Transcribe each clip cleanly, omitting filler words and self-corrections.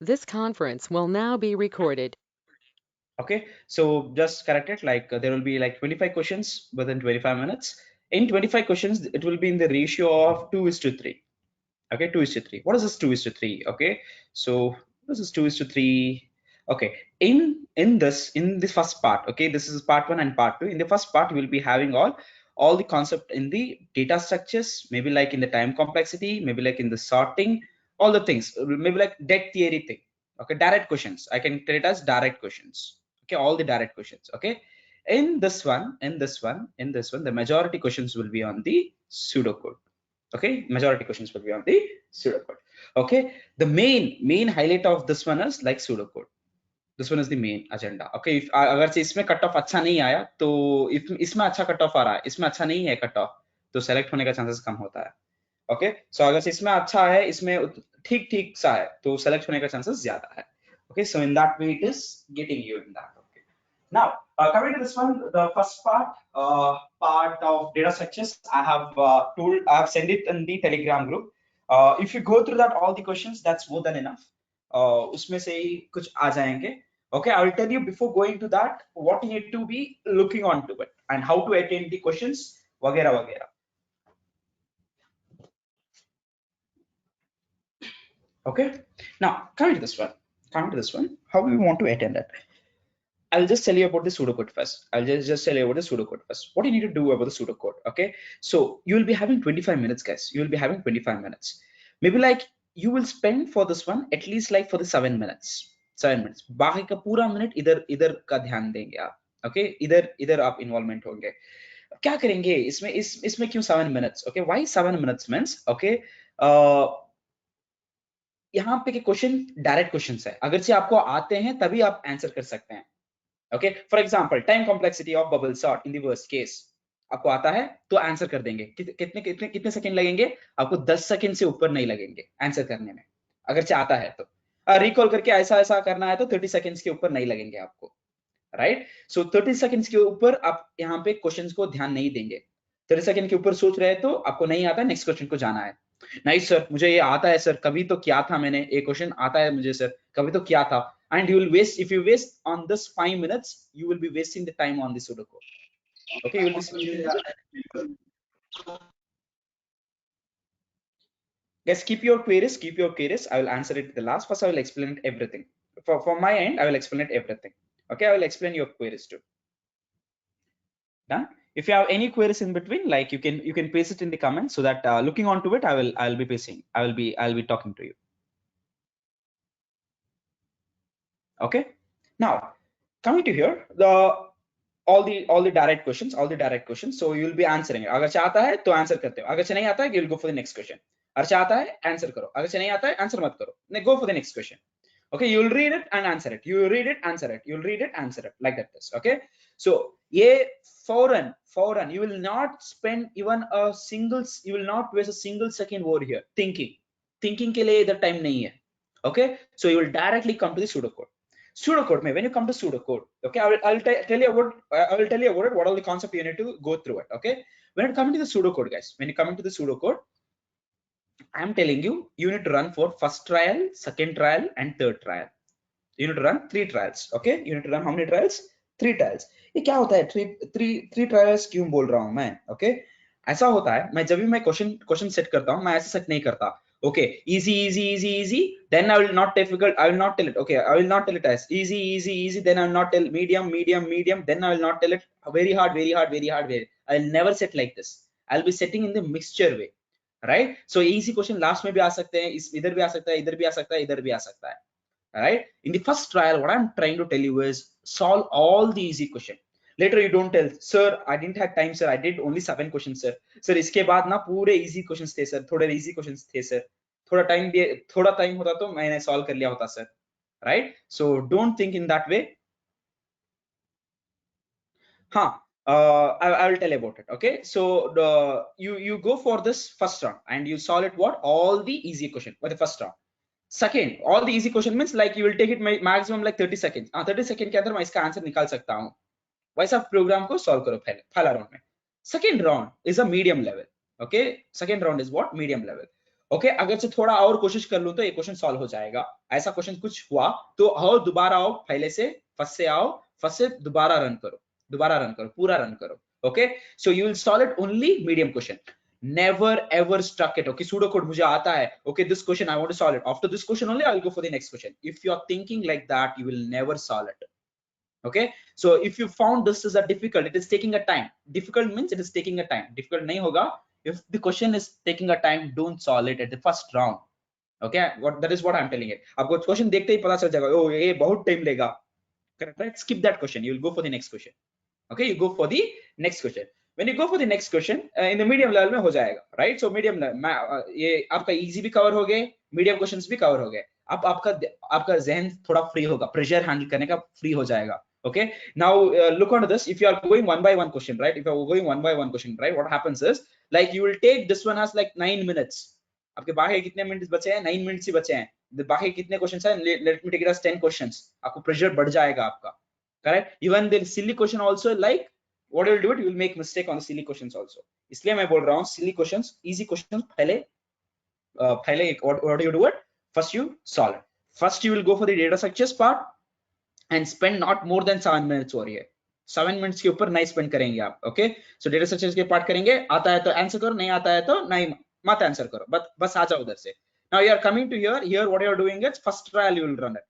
This conference will now be recorded. Okay, so just correct it, like there will be like 25 questions within 25 minutes. In 25 questions, it will be in the ratio of 2:3. Okay, 2:3. What is this 2:3? Okay, so this is 2:3. Okay, in this first part, okay, this is part one and part two. In the first part, we will be having all the concept in the data structures, maybe like in the time complexity, maybe like in the sorting, all the things, maybe like debt theory thing. Okay, direct questions. I can tell it as direct questions. Okay, all the direct questions. Okay, in this one, the majority questions will be on the pseudocode. Okay, majority questions will be on the pseudocode. Okay, the main highlight of this one is like pseudocode. This one is the main agenda. Okay, if अगर से इसमें cut off अच्छा नहीं आया तो इसमें अच्छा cut off आ रहा है, इसमें अच्छा नहीं है कट ऑफ, तो सेलेक्ट होने का चांसेस कम होता है. ओके, सो अगर से इसमें अच्छा है, इसमें ठीक ठीक सा है, तो सेलेक्ट होने का चांसेस ज्यादा है. Okay, so in that way it is getting you in that. Okay, now coming to this one, the first part of data structures, I have sent it in the Telegram group. If you go through that all the questions, that's more than enough. उसमें से ही कुछ आ जाएंगे. Okay, I will tell you before going to that what you need to be looking on to it and how to attain the questions वगैरह वगैरह. Okay, now coming to this one, how we want to attend it. I'll just tell you about the pseudocode first. I'll just tell you about the pseudocode first. What you need to do about the pseudocode. Okay, so you will be having 25 minutes, guys. You will be having 25 minutes. Maybe like you will spend for this one at least like for the 7 minutes. 7 minutes. बाकी का पूरा minute इधर इधर का ध्यान देंगे आप. Okay, इधर इधर आप इन्वॉल्वमेंट होंगे. क्या करेंगे इसमें इसमें क्यों 7 minutes? Okay, why 7 minutes means? Okay, यहाँ पे के क्वेश्चन डायरेक्ट क्वेश्चंस है. अगर से आपको आते हैं तभी आप आंसर कर सकते हैं. Okay, for example time complexity of bubble sort in the worst case आपको आता है तो आंसर कर देंगे. कितने कितने कितने सेकंड लगेंगे आपको? 10 सेकंड से ऊपर नहीं लगेंगे आंसर करने में, अगर से आता है तो. रिकॉल करके ऐसा ऐसा करना है तो 30 सेकंड्स के ऊपर नहीं लगेंगे आपको. राइट, सो 30 सेकंड्स के ऊपर आप यहाँ पे क्वेश्चंस को ध्यान नहीं देंगे. 30 सेकंड के ऊपर सोच रहे हैं तो आपको नहीं आता, नेक्स्ट क्वेश्चन को जाना है. नहीं सर मुझे ये आता है सर, कभी तो किया था मैंने, एक क्वेश्चन आता है मुझे सर, कभी तो किया था. And you will waste, if you waste on this 5 minutes, you will be wasting the time on the pseudocode. Okay, you will be spending. Guys, keep your queries. I will answer it at the last. First I will explain it everything. For my end I will explain it everything. Okay, I will explain your queries too. Done. If you have any queries in between, like you can paste it in the comments, so that looking onto it I'll be pasting, I'll be talking to you. Okay, now coming to here, all the direct questions, so you will be answering it. अगर चाहता है तो answer करते हो, अगर से नहीं आता है you will go for the next question. अगर चाहता है आंसर करो, अगर से नहीं आता है आंसर मत करो, नहीं, go for the next question. Okay, you will read it and answer it, you will read it, answer it, you will read it, answer it, like that. Okay, so ये फौरन you will not spend even a single, you will not waste a single second over here thinking के लिए इधर time नहीं है. Okay, so you will directly come to the pseudocode. Pseudocode, when you come to pseudocode, okay, I'll tell you about it, what all the concept you need to go through it. Okay, when it comes to the pseudocode, guys, when you come into the pseudocode, I'm telling you, you need to run for first trial, second trial, and third trial. You need to run 3 trials. Okay, you need to run how many trials? 3 trials. ये क्या होता है? Three trials क्यों बोल रहा हूं मैं? Okay, ऐसा होता है, मैं जब भी मैं क्वेश्चन सेट करता हूं, मैं ऐसे सेट नहीं करता. Okay, easy, then I will not difficult, I will not tell it. Okay, I will not tell it as easy, then I will not tell medium, then I will not tell it very hard. I'll never set like this. I'll be setting in the mixture way. Right, so easy question last में भी आ सकते हैं, इधर भी आ सकता है, इधर भी आ सकता है, इधर भी आ सकता है. Right, in the first trial what I'm trying to tell you is solve all the easy question. Later you don't tell, sir I didn't have time, sir I did only 7 questions, sir इसके बाद ना पूरे easy questions थे sir, थोड़े easy questions थे sir, थोड़ा time होता तो मैंने सॉल्व कर लिया होता sir. Right, so don't think in that way. Huh, I will tell you about it. Okay, so you go for this first round and you solve it, what all the easy question for the first round. Second, all the easy question means like you will take it maximum like 30 seconds. 30 second के अंदर मैं इसका answer निकाल सकता हूँ. वैसा programme को solve करो पहला राउंड में. Second round is a medium level. Okay, second round is what? Medium level. Okay अगर से थोड़ा और कोशिश कर लूं तो ये क्वेश्चन सॉल्व हो जाएगा। ऐसा क्वेश्चन कुछ हुआ तो आओ दोबारा आओ, पहले से फर्स्ट से आओ, फर्स्ट से दोबारा रन करो, दोबारा रन करो, पूरा रन करो। Okay so you will solve it only medium question, never ever stuck it. Okay pseudo code मुझे आता है, okay this question I want to solve it, after this question only I will go for the next question. If you are thinking like that you will never solve it. Okay so if you found this is a difficult, it is taking a time, difficult means it is taking a time, difficult nahi hoga, if the question is taking a time don't solve it at the first round। okay what that is what I'm telling it, aapko question dekhte hi pata chal jayega oh ye bahut time lega, correct right, skip that question, you will go for the next question। okay you go for the next question, when you go for the next question in the medium level mein ho jayega right, so medium ye aapka easy bhi cover ho gaye, medium questions bhi cover ho gaye, अब आपका जहन थोड़ा free होगा, pressure handle करने का free हो जाएगा। okay now look onto this, if you are going one by one question right, if you are going one by one question right, what happens is like you will take this one as like 9 minutes, आपके बाकी कितने minutes बचे हैं, 9 minutes ही बचे हैं, बाकी कितने questions हैं, let me take it as 10 questions, आपको प्रेशर बढ़ जाएगा आपका, correct. Even the silly question also like what you will do it, you will make mistake on the silly questions also, इसलिए मैं बोल रहा हूं सिली क्वेश्चंस, इजी क्वेश्चंस पहले पहले what do you do it, first you solve it, first you will go for the data structures part and spend not more than 7 minutes over here, 7 minutes के ऊपर नहीं spend करेंगे आप। Okay so data structures के part करेंगे, आता है तो आंसर करो, नहीं आता है तो नहीं मत आंसर करो, बस आ जाओ उधर से। Now you are coming to here what you are doing is first trial you will run it,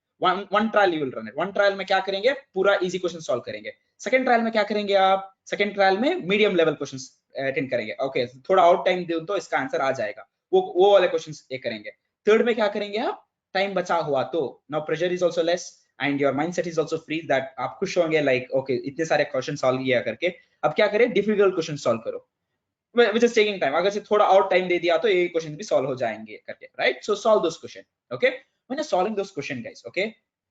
one trial you will run it, one trial में क्या करेंगे, पूरा इजी क्वेश्चन सॉल्व करेंगे। सेकंड ट्रायल में क्या करेंगे आप, सेकंड ट्रायल में मीडियम लेवल क्वेश्चंस अटेंड करेंगे। ओके थोड़ा और टाइम दो तो इसका आंसर आ जाएगा, वो वाले क्वेश्चंस ये करेंगे। थर्ड में क्या करेंगे आप, टाइम बचा हुआ तो now pressure is also less and your mindset is also free that आप खुश होंगे like okay इतने सारे क्वेश्चन सॉल्व किया करके, अब क्या करें डिफिकल्ट क्वेश्चन सॉल्व करो which is taking time, अगर से थोड़ा और टाइम दे दिया तो ये क्वेश्चन भी सॉल्व हो जाएंगे करके, right. So solve those question. Okay when you're solving those question guys, okay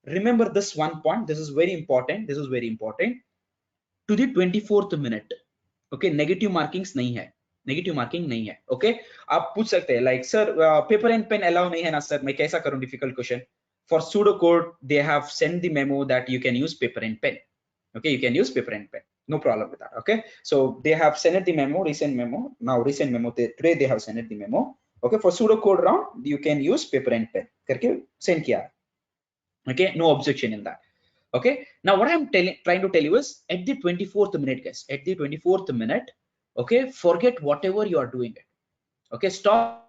remember this one point, this is very important, this is very important, to the 24th minute okay negative markings नहीं है, negative marking नहीं है। Okay आप पूछ सकते हैं like sir paper and pen allow नहीं है ना सर, मैं कैसा करूं difficult question. For pseudo code they have sent the memo that you can use paper and pen, okay you can use paper and pen, no problem with that। okay so they have sent the memo, recent memo, now recent memo today they have sent the memo, okay for pseudo code round you can use paper and pen करके send किया है, okay no objection in that। okay now what I'm trying to tell you is at the 24th minute guys, at the 24th minute okay forget whatever you are doing it, okay stop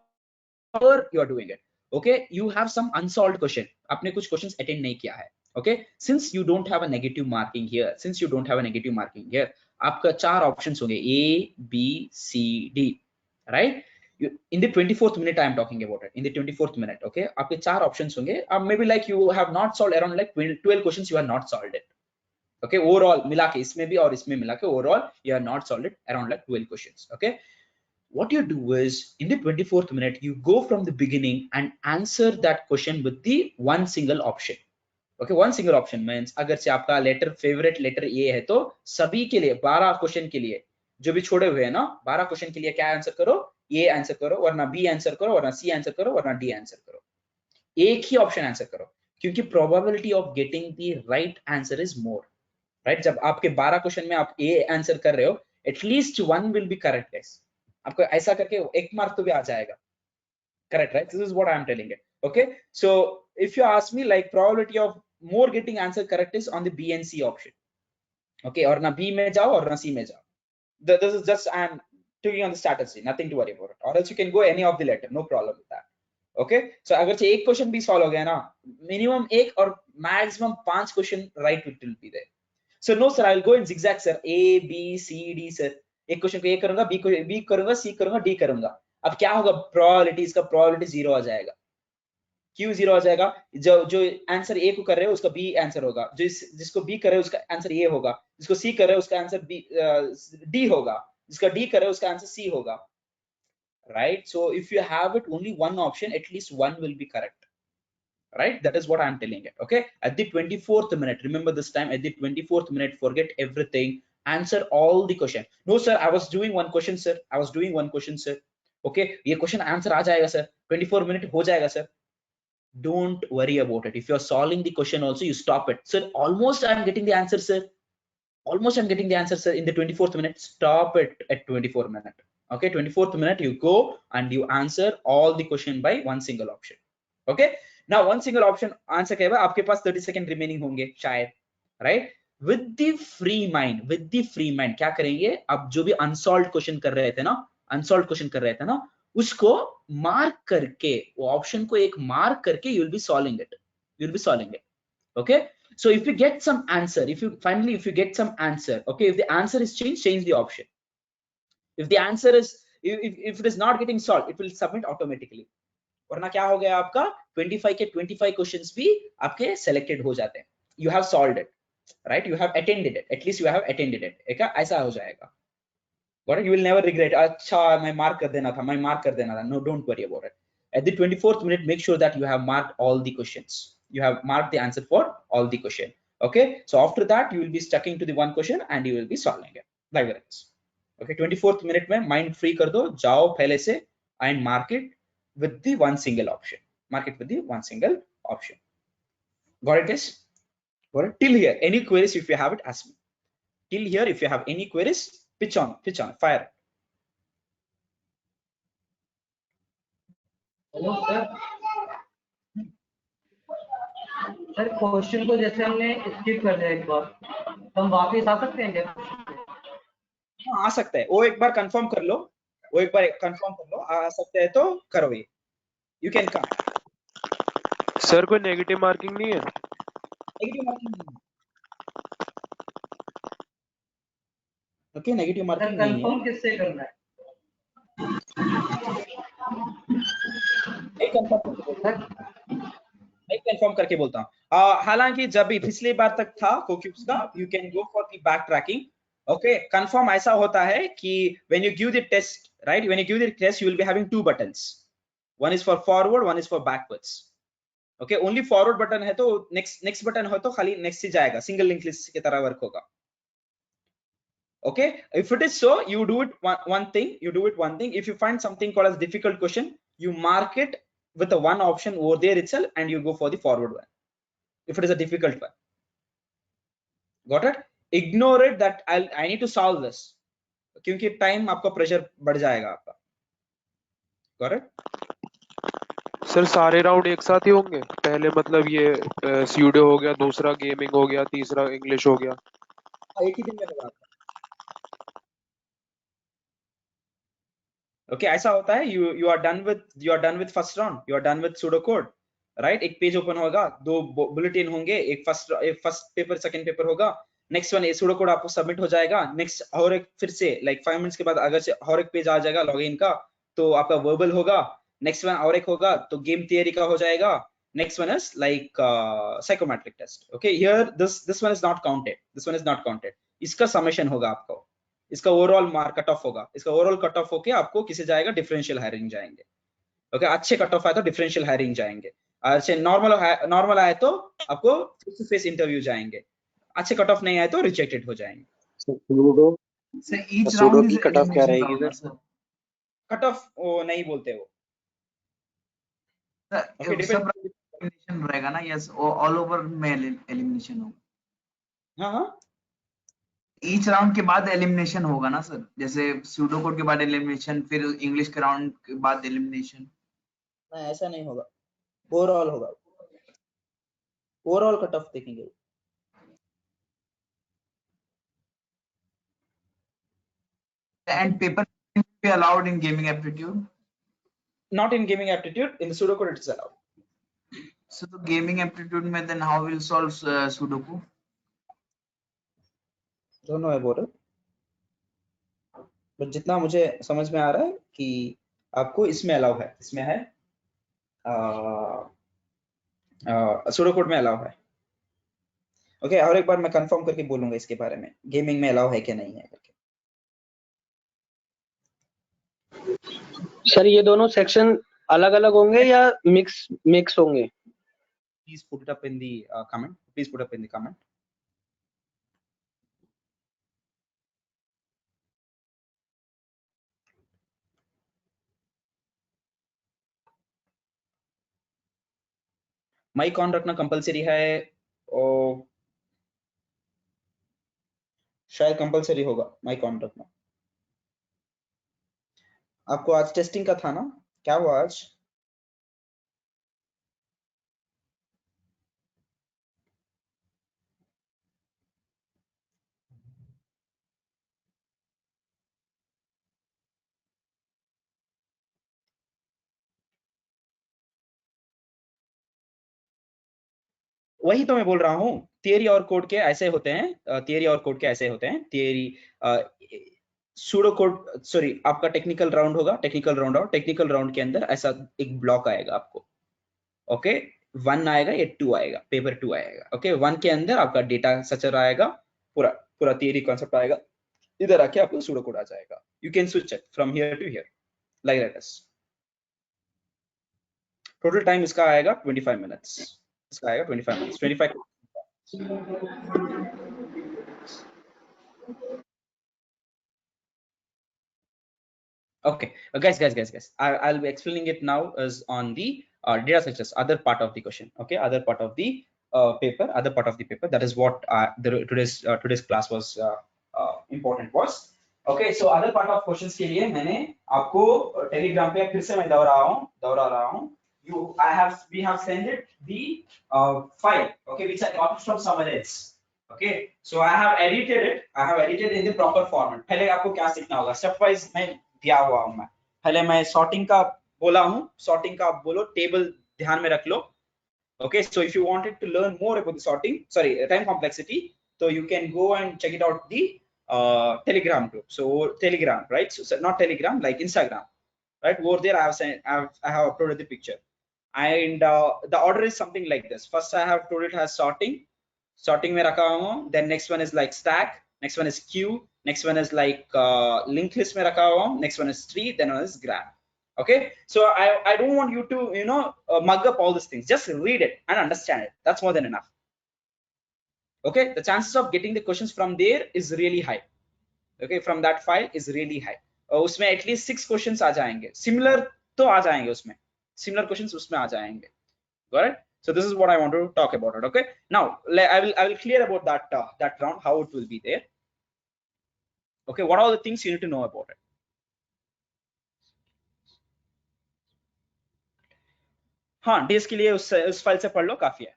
whatever you are doing it, okay you have some unsolved question, आपने कुछ questions attend नहीं किया है। okay since you don't have a negative marking here, since you don't have a negative marking here आपका चार options होंगे A B C D, right in the 24th minute I am talking about it, in the 24th minute okay आपके चार options होंगे, maybe like you have not solved around like 12 questions, you have not solved it, okay overall मिला के इसमें भी और इसमें मिला के overall you have not solved it around like 12 questions। okay what you do is in the 24th minute you go from the beginning and answer that question with the one single option। okay one single option means अगर से आपका letter favourite letter ए है तो सभी के लिए 12 question के लिए जो भी छोड़े हुए हैं ना 12 क्वेश्चन के लिए क्या आंसर करो, ए आंसर करो वरना बी आंसर करो वरना सी आंसर करो वरना डी आंसर करो, एक ही ऑप्शन आंसर करो क्योंकि probability of getting the right answer is more, right. जब आपके 12 क्वेश्चन में आप ए आंसर कर रहे हो at least one will be correct guys, आपको ऐसा करके एक मार्क तो भी आ जाएगा, correct right, this is what I am telling it। okay so if you ask me like probability of more getting answer correct is on the B and C option, okay और ना B में जाओ और ना C में जाओ, this is just I am taking on the strategy, nothing to worry about it, or else you can go any of the letter, no problem with that। okay so अगर से एक question भी solve हो गया ना minimum एक और maximum 5 question right will be there. so no sir I will go in zigzag sir, A B C D sir, एक क्वेश्चन को ए करूंगा बी को बी करूंगा सी करूंगा डी करूंगा, अब क्या होगा प्रोबेबिलिटी, इसका प्रोबेबिलिटी जीरो आ जाएगा, क्यों जीरो आ जाएगा, जो आंसर ए को कर रहे हो उसका बी आंसर होगा, जिसको बी कर रहे हो उसका आंसर ए होगा, जिसको सी कर रहे हो उसका आंसर बी डी होगा, जिसका डी कर रहे हो उसका आंसर सी होगा, right. So if you have it only one option at least one will be correct, right, that is what I'm telling it। okay at the 24th minute remember this time, at the 24th minute forget everything, answer all the question। no sir I was doing one question sir, I was doing one question sir, okay ये question answer आ जाएगा sir, 24 minute हो जाएगा sir, don't worry about it, if you're solving the question also you stop it, sir almost I'm getting the answer sir, almost I'm getting the answer sir in the 24th minute, stop it at 24 minute, Okay, 24th minute you go and you answer all the question by one single option. Okay, now one single option answer के बाद आपके पास 30 second remaining होंगे शायद, right? With the free mind क्या करेंगे? अब जो भी अनसॉल्व्ड क्वेश्चन कर रहे थे ना, उसको मार्क करके, वो ऑप्शन को एक मार्क करके you will be solving it. Okay, so if you get some answer, if you get some answer, okay, if the answer is changed, change the option. If the answer is, if it is not getting solved, it will submit automatically. वरना क्या हो गया आपका 25 के 25 questions भी आपके selected हो जाते हैं. You have solved it, right? You have attended it. At least you have attended it. ऐसा हो जाएगा. Got it? You will never regret. अच्छा मैं मार्क कर देना था. No, don't worry about it. At the 24th minute, make sure that you have marked all the questions. You have marked the answer for all the question. Okay, so after that you will be sticking to the one question and you will be solving it like this. Okay, 24th minute में mind free कर दो, जाओ पहले से and mark it with the one single option. Got it, guys? Got it? Till here, any queries if you have it, ask me. Till here, if you have any queries, pitch on, fire. Hello sir question को जैसे हमने skip कर दिया एक बार, तो हम वापस आ सकते हैं क्या? हाँ, आ सकता है. वो एक बार कंफर्म कर लो, आ सकते हैं तो करो ये. You can come. सर कोई नेगेटिव मार्किंग नहीं है? नेगेटिव मार्किंग नहीं. ओके, नेगेटिव मार्किंग नहीं है. कंफर्म किससे करना है? एक कंफर्म करके बोलता हूँ. हालांकि जब भी पिछली बार तक था कोक्यूब्स का, you can go for the backtracking. Okay, confirm ऐसा होता है कि when you give the test, right, when you give the test you will be having two buttons. One is for forward, one is for backwards. Okay, only forward button है तो next button हो तो खाली next ही जाएगा, single link list की तरह work होगा. Okay, if it is so, you do it one thing. If you find something called as difficult question, you mark it with the one option over there itself and you go for the forward one if it is a difficult one. Got it? Ignore it that I need to solve this, क्योंकि time आपका pressure बढ़ जाएगा आपका. Got it? Sir सारे round एक साथ ही होंगे? पहले मतलब ये स्यूडो हो गया, दूसरा गेमिंग हो गया, तीसरा इंग्लिश हो गया, एक ही दिन में होगा. Okay, ऐसा होता है. You are done with first round, you are done with pseudo code, right? एक पेज ओपन होगा, दो बुलेटिन होंगे, एक फर्स्ट पेपर, सेकंड पेपर होगा. नेक्स्ट वन pseudo code आपको सबमिट हो जाएगा. नेक्स्ट और एक फिर से लाइक 5 मिनट्स के बाद अगर से और एक पेज आ जाएगा लॉगिन का, तो आपका वर्बल होगा. नेक्स्ट वन और एक होगा तो गेम थियरी का हो जाएगा. Next one is like psychometric test. Okay, here this one is not counted. इसका समेशन होगा आपको. इसका ओवरऑल मार्क कट ऑफ होगा. इसका ओवरऑल कट ऑफ होके आपको किसे जाएगा? डिफरेंशियल हायरिंग जाएंगे. ओके, अच्छे कट ऑफ आए तो डिफरेंशियल हायरिंग जाएंगे. अच्छे नॉर्मल आए तो आपको फेस टू फेस इंटरव्यू जाएंगे. अच्छे कट ऑफ नहीं आए तो रिजेक्टेड हो जाएंगे. सर ईच राउंड की कट ऑफ क्या रहेगी सर? कट ऑफ वो नहीं बोलते वो. एलिमिनेशन रहेगा ना? यस, ऑल ओवर में एलिमिनेशन होगा. हाँ, ईच राउंड के बाद एलिमिनेशन होगा ना सर? जैसे स्यूडो कोड के बाद एलिमिनेशन, फिर इंग्लिश के राउंड के बाद एलिमिनेशन. नहीं, ऐसा नहीं होगा. ओवरऑल होगा. ओवरऑल कट ऑफ देखेंगे. And paper be allowed in gaming aptitude? Not in gaming aptitude. In the pseudo code it is allowed. So the gaming aptitude में then how will solve sudoku? Don't know about it. But जितना मुझे समझ में आ रहा है कि आपको इसमें अलाउ है. इसमें है pseudo code में अलाउ है. ओके, और एक बार मैं कंफर्म करके बोलूंगा इसके बारे में, गेमिंग में अलाउ है कि नहीं है करके. सर ये दोनों सेक्शन अलग अलग होंगे या मिक्स होंगे? Please put it up in the comment. Mike on रखना कंपलसरी है. और शायद कंपलसरी होगा माइक ऑन रखना. आपको आज टेस्टिंग का था ना, क्या हुआ आज? वही तो मैं बोल रहा हूँ, थियरी और कोड के ऐसे होते हैं, थियरी और कोड के ऐसे होते हैं। थियरी सूडो कोड, सॉरी, आपका टेक्निकल राउंड होगा, टेक्निकल राउंड के अंदर ऐसा एक ब्लॉक आएगा आपको, ओके, 1 आएगा या 2 आएगा, पेपर 2 आएगा, ओके। 1 के अंदर आपका डेटा स्ट्रक्चर आएगा, पूरा पूरा थियरी कॉन्सेप्ट आएगा, इधर आके आपको सूडो कोड आ जाएगा। You can switch it from here to here like that. Total time इसका आएगा 25 मिनट्स, इसका आएगा 25 minutes, 25। Okay, guys, I'll be explaining it now is on the data structures, other part of the question. Okay, other part of the paper, other part of the paper. That is what today's class was important was. Okay, so other part of questions के लिए मैंने आपको Telegram पे फिर से मैं दोहरा रहा हूँ. We have sent it the file, okay, which I got from someone else. Okay, so I have edited in the proper format. पहले आपको क्या सीखना होगा, step wise मैं दिया हुआ हूं। मैं पहले मैं सॉर्टिंग का बोला हूं, सॉर्टिंग का आप बोलो, टेबल ध्यान में रख लो। Okay, so if you wanted to learn more about the sorting, sorry, time complexity, so you can go and check it out the Telegram group. So Telegram, right? So not Telegram, like Instagram, right? Over there, I have uploaded the picture, and the order is something like this. First, I have told it has sorting में रखा हूँ, then next one is like stack, next one is queue, next one is like linked list में रखा हुआ हूँ, next one is tree, then one is graph. Okay, so I don't want you to mug up all these things. Just read it and understand it. That's more than enough. Okay, the chances of getting the questions from there is really high. Okay, from that file is really high. उसमें at least 6 questions आ जाएंगे, similar तो आ जाएंगे उसमें, similar questions उसमें आ जाएंगे. Got it? So this is what I want to talk about it. Okay, now I will clear about that round, how it will be there. Okay, what are the things you need to know about it? हाँ, days के लिए उस file से पढ़ लो, काफी है।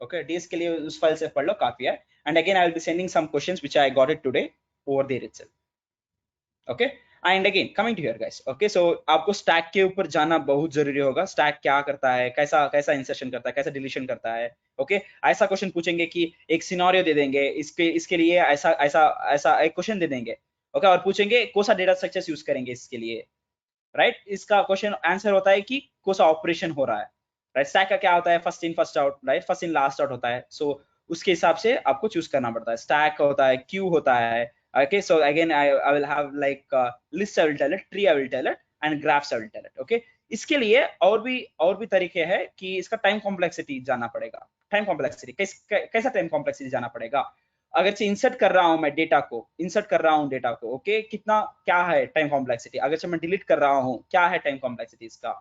Okay, days के लिए उस फाइल से पढ़ लो, काफी है। And again, I will be sending some questions which I got it today over there itself. Okay, and again coming to here guys. Okay, so आपको स्टैक के ऊपर जाना बहुत जरूरी होगा। स्टैक क्या करता है, कैसा इंसर्शन करता है, कैसा डिलीशन करता है। ओके, ऐसा क्वेश्चन पूछेंगे कि एक सिनेरियो दे देंगे, इसके लिए ऐसा एक क्वेश्चन दे देंगे, ओके, और पूछेंगे कौन सा डेटा स्ट्रक्चर्स यूज करेंगे इसके लिए, राइट? इसका क्वेश्चन आंसर होता है कि कौन सा ऑपरेशन हो रहा है, राइट? स्टैक का क्या होता है, first in first out, right? First in last out होता है। सो उसके हिसाब से आपको चूज करना पड़ता है। स्टैक होता है, क्यू होता है। Okay, so again I will have like list I will tell it, tree I will tell it, and graphs I will tell it. Okay, इसके लिए और भी तरीके हैं कि इसका टाइम कॉम्प्लेक्सिटी जानना पड़ेगा। टाइम कॉम्प्लेक्सिटी कैसा टाइम कॉम्प्लेक्सिटी जानना पड़ेगा। अगर से इंसर्ट कर रहा हूं मैं डेटा को, ओके, कितना क्या है टाइम कॉम्प्लेक्सिटी। अगर से मैं डिलीट कर रहा हूं, क्या है टाइम कॉम्प्लेक्सिटी इसका,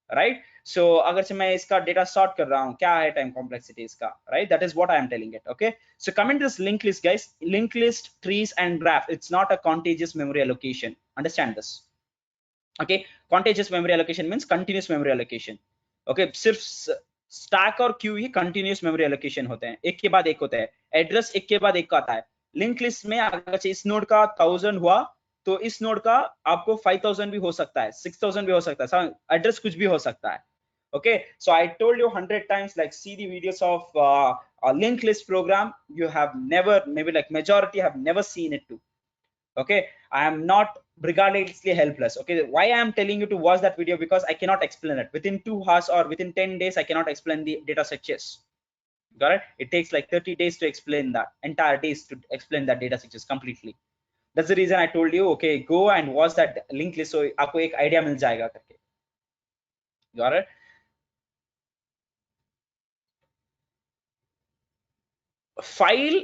राइट? सो अगर से मैं इसका डेटा सॉर्ट कर रहा हूं, क्या है टाइम कॉम्प्लेक्सिटी इसका, right? That is what I am telling it. Okay, so coming to this linked list guys, linked list, trees and graph, it's not a contiguous memory allocation. Understand this. Okay, contiguous memory allocation means continuous memory allocation. Okay, सिर्फ stack और Q ही continuous memory allocation होते हैं, एक के बाद एक होता है। एड्रेस एक के बाद एक का आता है। लिंक लिस्ट में अगर इस नोड का 1000 हुआ तो इस नोड का आपको 5000 भी हो सकता है, 6000 भी हो सकता है, एड्रेस कुछ भी हो सकता है। Okay, so I told you 100 times, like see the videos of a linked list program. You have never, maybe like majority have never seen it too. Okay, I am not regardlessly helpless. Okay, why I am telling you to watch that video, because I cannot explain it within 2 hours or within 10 days. I cannot explain the data structures. Got it? It takes like 30 days to explain that, entire days to explain that data structures completely. That's the reason I told you, okay, go and watch that linked list, so आपको एक idea मिल जाएगा करके। Got it? File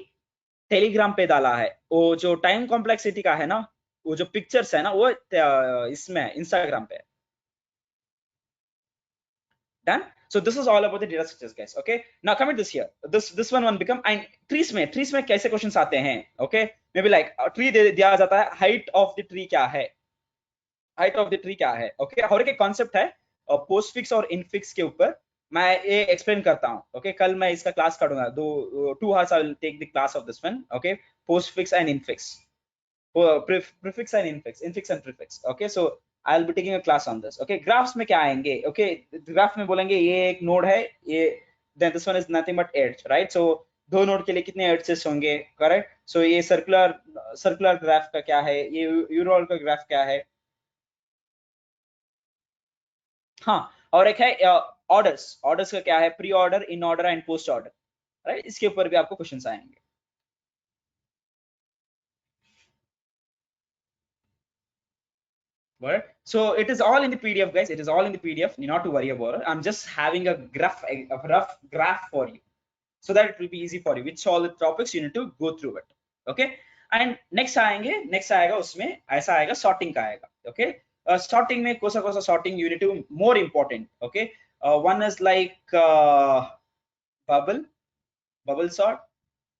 Telegram पे डाला है, वो जो time complexity का है ना, वो जो पिक्चर्स है ना, वो इसमें इंस्टाग्राम पे। Done? So this is all about the data structures guys. Okay, now come to this here, this one become, and trees में कैसे क्वेश्चंस आते हैं। okay, maybe like ट्री दिया जाता है, हाइट ऑफ द ट्री क्या है, हाइट ऑफ द ट्री क्या है, ओके और एक कॉन्सेप्ट है पोस्ट फिक्स और इनफिक्स के ऊपर मैं ये एक्सप्लेन करता हूँ, ओके कल मैं इसका क्लास काटूंगा, 2 hours I will take the class of this one, okay postfix and infix, prefix and infix and prefix, okay so I'll be taking a class on this, okay graphs में क्या आएंगे, okay graph में बोलेंगे ये एक node है, ये then this one is nothing but edge, right so दो नोड के लिए कितने एड्जेस होंगे, करेक्ट so ये सर्कुलर ग्राफ का क्या है, ये यूरोल का ग्राफ क्या है, हाँ और एक है ऑर्डर्स का क्या है, pre order, in order and post order, right इसके ऊपर भी आपको क्वेश्चंस आएंगे। Right? So it is all in the PDF, guys. It is all in the PDF. You not to worry about it. I'm just having a rough graph for you, so that it will be easy for you. Which all the topics you need to go through it. Okay. And next आएगा उसमें ऐसा आएगा sorting का आएगा. Okay. Sorting में कोसा sorting you need to more important. Okay. One is like bubble sort,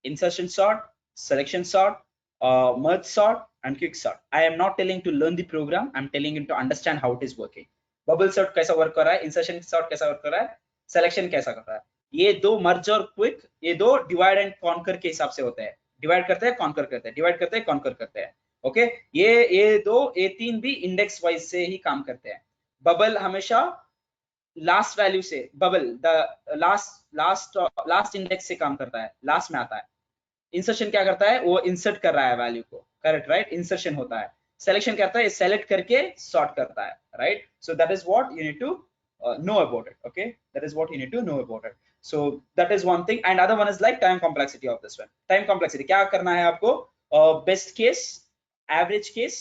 insertion sort, selection sort, merge sort, and quick sort. I am not telling to learn the program. I'm telling you to understand how it is working. Bubble sort कैसा work कर रहा है, insertion sort कैसा work कर रहा है, selection कैसा कर रहा है, ये दो merge और quick, ये दो divide and conquer के हिसाब से होते हैं, divide करते हैं conquer करते हैं, divide करते हैं conquer करते हैं, ओके ये तीन भी इंडेक्स वाइज से ही काम करते हैं। बबल हमेशा लास्ट वैल्यू से, बबल द लास्ट इंडेक्स से काम करता है, लास्ट में आता है। इंसर्शन क्या करता है, वो इंसर्ट कर रहा है वैल्यू को, करेक्ट राइट, इंसर्शन होता है। सिलेक्शन करता है, सेलेक्ट करके सॉर्ट करता है, राइट। So that is what you need to know about it, okay, that is what you need to know about it. So that is one thing, and other one is like time complexity of this one. Time complexity क्या करना है आपको, best case, average case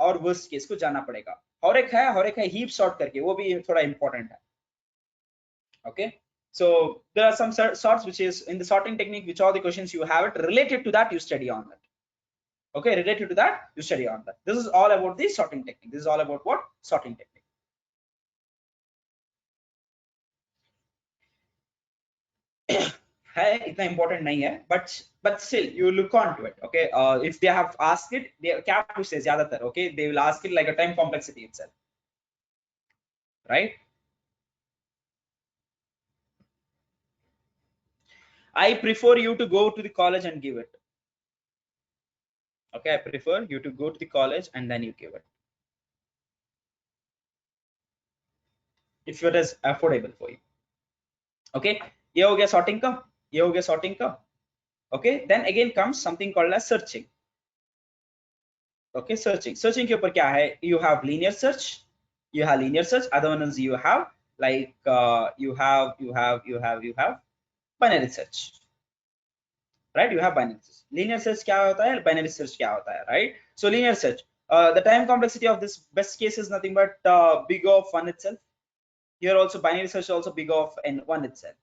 और worst case को जानना पड़ेगा। और एक है हीप सॉर्ट करके, वो भी थोड़ा इंपॉर्टेंट है, okay. So there are some sorts which is in the sorting technique, which all the questions you have it related to that, you study on that, okay, related to that you study on that. This is all about the sorting technique. This is all about what, sorting technique. है इतना important नहीं है, but still you look onto it, okay. If they have asked it, they क्या पूछते हैं ज्यादातर, okay, they will ask it like a time complexity itself, right. I prefer you to go to the college and give it, okay, I prefer you to go to the college and then you give it, if it is affordable for you, okay. ये हो गया sorting का, ये हो गया sorting का, okay. Then again comes something called as searching, okay. Searching के ऊपर क्या है, you have linear search, other one is you have like you have binary search, right. You have binary search. Linear search क्या होता है, binary search क्या होता है, right. So linear search, the time complexity of this best case is nothing but big of 1 itself. Here also binary search also big of n1 itself.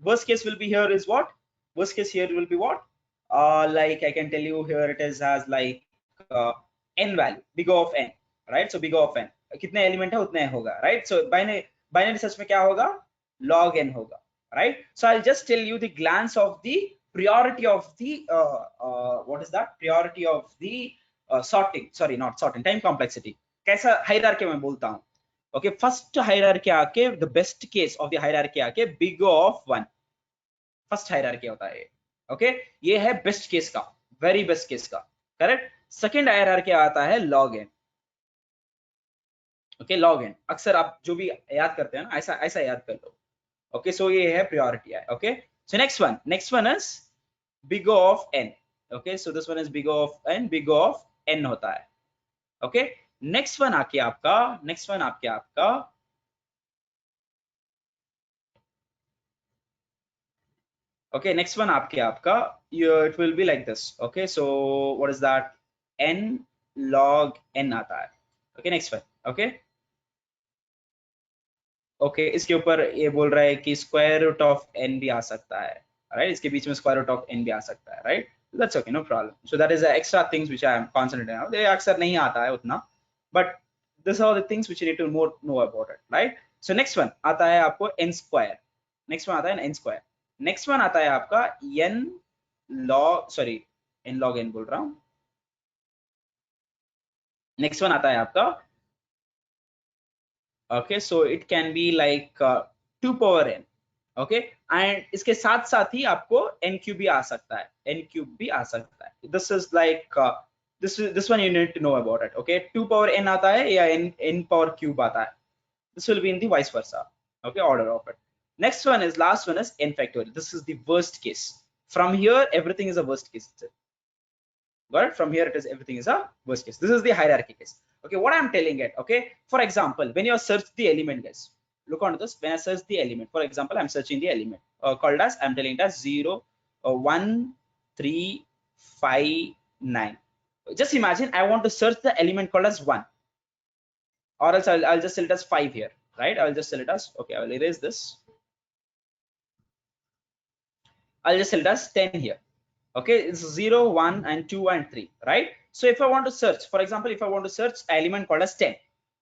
Worst case will be here is what, worst case here will be what, like I can tell you here it is as like n value, big O of n, right. So big O of n कितने element है उतने होगा, right. So binary search में क्या होगा, log n होगा, right. So I'll just tell you the glance of the priority of the what is that, priority of the sorting, sorry not sorting, time complexity कैसा hierarchy में बोलता हूँ, okay. First hierarchy आके, the best case of the hierarchy आके big O of 1, first hierarchy होता है, okay. ये है बेस्ट केस का, वेरी बेस्ट केस का, करेक्ट. सेकंड हायरार्की आता है log n, okay. log n अक्सर आप जो भी याद करते हैं ना, ऐसा याद कर लो, ओके. सो ये है प्रायोरिटी है, okay. So next one is big O of n, okay. So this one is big O of n, big O of n होता है, ओके. नेक्स्ट वन आपके आपका okay, next one आपका it will be like this, okay. So what is that, n log n आता है, okay. next one, okay. okay, इसके ऊपर ये बोल रहा है कि स्क्वायर रूट ऑफ n भी आ सकता है, राइट. इसके बीच में स्क्वायर रूट ऑफ n भी आ सकता है, right. that's okay, no problem. So that is the extra things which I am concentrating on. ये अक्सर नहीं आता है उतना, but these are the things which you need to more know about it, right. So next one आता है आपको n square, next one आता है n square. नेक्स्ट वन आता है आपका n log n बोल रहा हूं. नेक्स्ट वन आता है आपका Okay, so it can be like 2 power n. Okay, and इसके साथ साथ ही आपको n cube भी आ सकता है, n cube भी आ सकता है. This is like this one you need to know about it. Okay, 2 power n आता है या n power cube आता है. This will be in the vice versa. Okay, order of it. Next one is, last one is n factorial. This is the worst case. From here everything is a worst case. Got it? From here it is everything is a worst case. This is the hierarchy case. Okay, what I'm telling it, okay, for example, when you search the element, guys, look on this. When I search the element, for example, I'm searching the element called as, I'm telling it as 0 1 3 5 9. Just imagine I want to search the element called as 1, or else I'll just tell it as 5 here, right? I'll just tell it as, okay, I will erase this. I'll just tell it as 10 here. Okay, it's 0 1 and 2 and 3, right? So if I want to search, for example, if I want to search an element called as 10,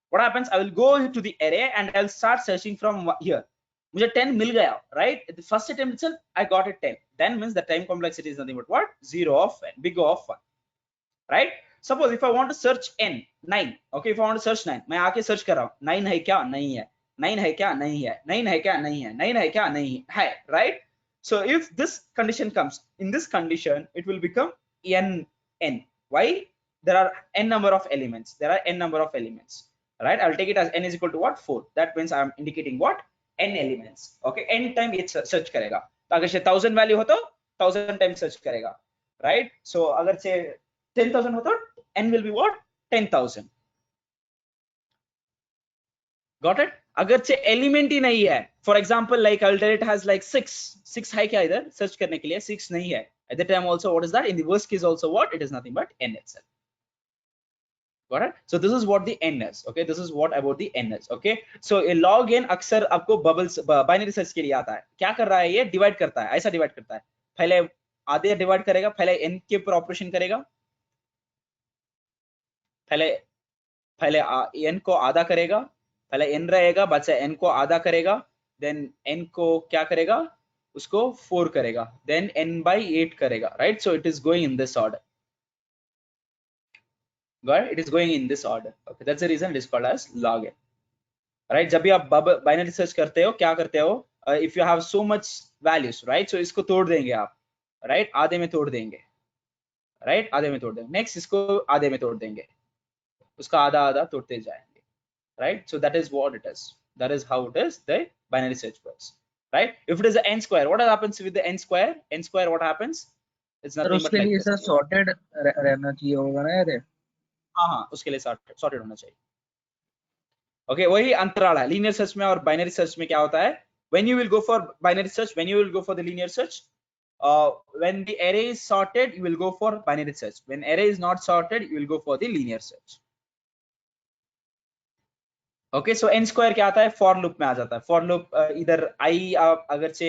what happens? I will go to the array and I'll start searching from here. मुझे 10 मिल गया, right? The first attempt itself I got it 10. Then means the time complexity is nothing but what? 0 of n, big O of 1, right? Suppose if I want to search n, 9, okay, if I want to search 9, मैं आके search कर रहा हूँ, 9 है क्या? नहीं है. 9 है क्या? नहीं है. 9 है क्या? नहीं है. 9 है क्या? नहीं है, right? So if this condition comes, in this condition it will become n. Why? There are n number of elements. There are n number of elements, right? I'll take it as n is equal to what? 4. That means I'm indicating what? n elements. Okay, n time it search करेगा. तो अगर से 1000 value हो तो 1000 time search करेगा, right? So अगर से 10,000 हो तो n will be what? 10,000. Got it? अगर से एलिमेंट ही नहीं है, for example like I will tell it has like 6 है क्या इधर सर्च करने के लिए? 6 नहीं है. At the time also, what is that? In the worst case also what? It is nothing but n itself. Got it? So this is what the n is. Okay, this is what about the n is. Okay, so a log n अक्सर आपको bubbles binary search के लिए आता है. क्या कर रहा है ये? डिवाइड करता है. ऐसा डिवाइड करता है, पहले आधे डिवाइड करेगा, पहले n के ऊपर ऑपरेशन करेगा, पहले n को आधा करेगा, पहले n रहेगा, बाद से n को आधा करेगा, देन n को क्या करेगा? उसको 4 करेगा, देन n by 8 करेगा, right? So it is going in this order. Got it? It is going in this order. Okay, that's the reason it is called as log n, right? जब भी आप binary search करते हो, क्या करते हो? If you have so much values, right? So इसको तोड़ देंगे आप, right? आधे में तोड़ देंगे, right? आधे में तोड़ देंगे. Next इसको आधे में तोड़ देंगे, उसका आधा आधा तोड़ते जाएंगे, right? So that is what it is. That is how it is, the binary search works, right? If it is an n square, what happens with the n square? N square, what happens? It's nothing but उसके like लिए this. Sir sorted रहना चाहिए होगा ना यार? हाँ, उसके लिए सॉर्टेड होना चाहिए. Okay, वही अंतराल है लीनियर सर्च में और बाइनरी सर्च में. क्या होता है? When you will go for binary search, when you will go for the linear search, when the array is sorted, you will go for binary search. When array is not sorted, you will go for the linear search. Okay, so n square क्या आता है? For loop में आ जाता है. For loop इधर i अगर से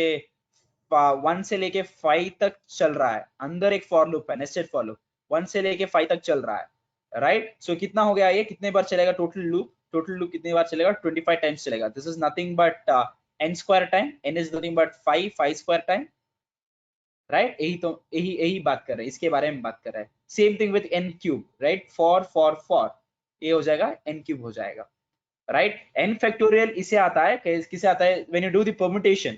1 से लेके 5 तक चल रहा है, अंदर एक फॉर लूप है, नेस्टेड फॉर लूप 1 से लेके 5 तक चल रहा है, राइट? सो कितना हो गया ये? कितने बार चलेगा टोटल लूप कितने बार चलेगा? 25 टाइम्स चलेगा. This is nothing but n square time, n is nothing but 5 square time, right? यही बात कर रहे हैं, इसके बारे में बात कर रहे हैं. Same thing with n cube, right? For ये हो जाएगा n क्यूब हो जाएगा, right? n factorial इसे आता है, किसे आता है? When you do the permutation,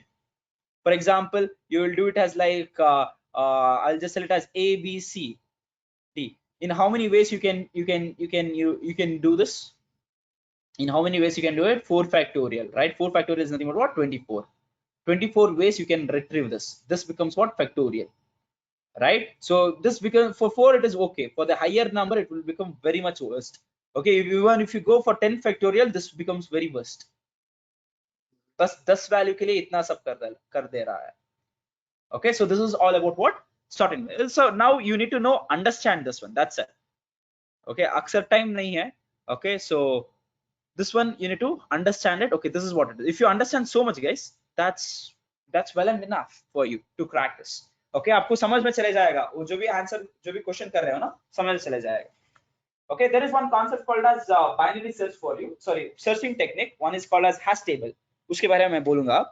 for example, you will do it as like I'll just tell it as a b c d. In how many ways you can do this? In how many ways you can do it? 4 factorial, right? 4 factorial is nothing but what? 24. 24 ways you can retrieve this. This becomes what? Factorial, right? So this becomes, for 4 it is okay. For the higher number it will become very much worst. Okay, even if you go for 10 factorial, this becomes very worst. बस 10 value के लिए इतना सब कर दे रहा है. Okay, so this is all about what? Sorting. So now you need to know, understand this one. That's it. Okay, अक्सर time नहीं है. Okay, so this one you need to understand it. Okay, this is what it is. If you understand so much, guys, that's well and enough for you to crack this. Okay, आपको समझ में चले जाएगा, वो जो भी answer, जो भी क्वेश्चन कर रहे हो ना, समझ में चले जाएगा. Okay, there is one concept called as binary search for you. Sorry, searching technique. One is called as hash table. उसके बारे में मैं बोलूंगा.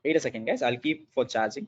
Wait a second, guys. I'll keep for charging.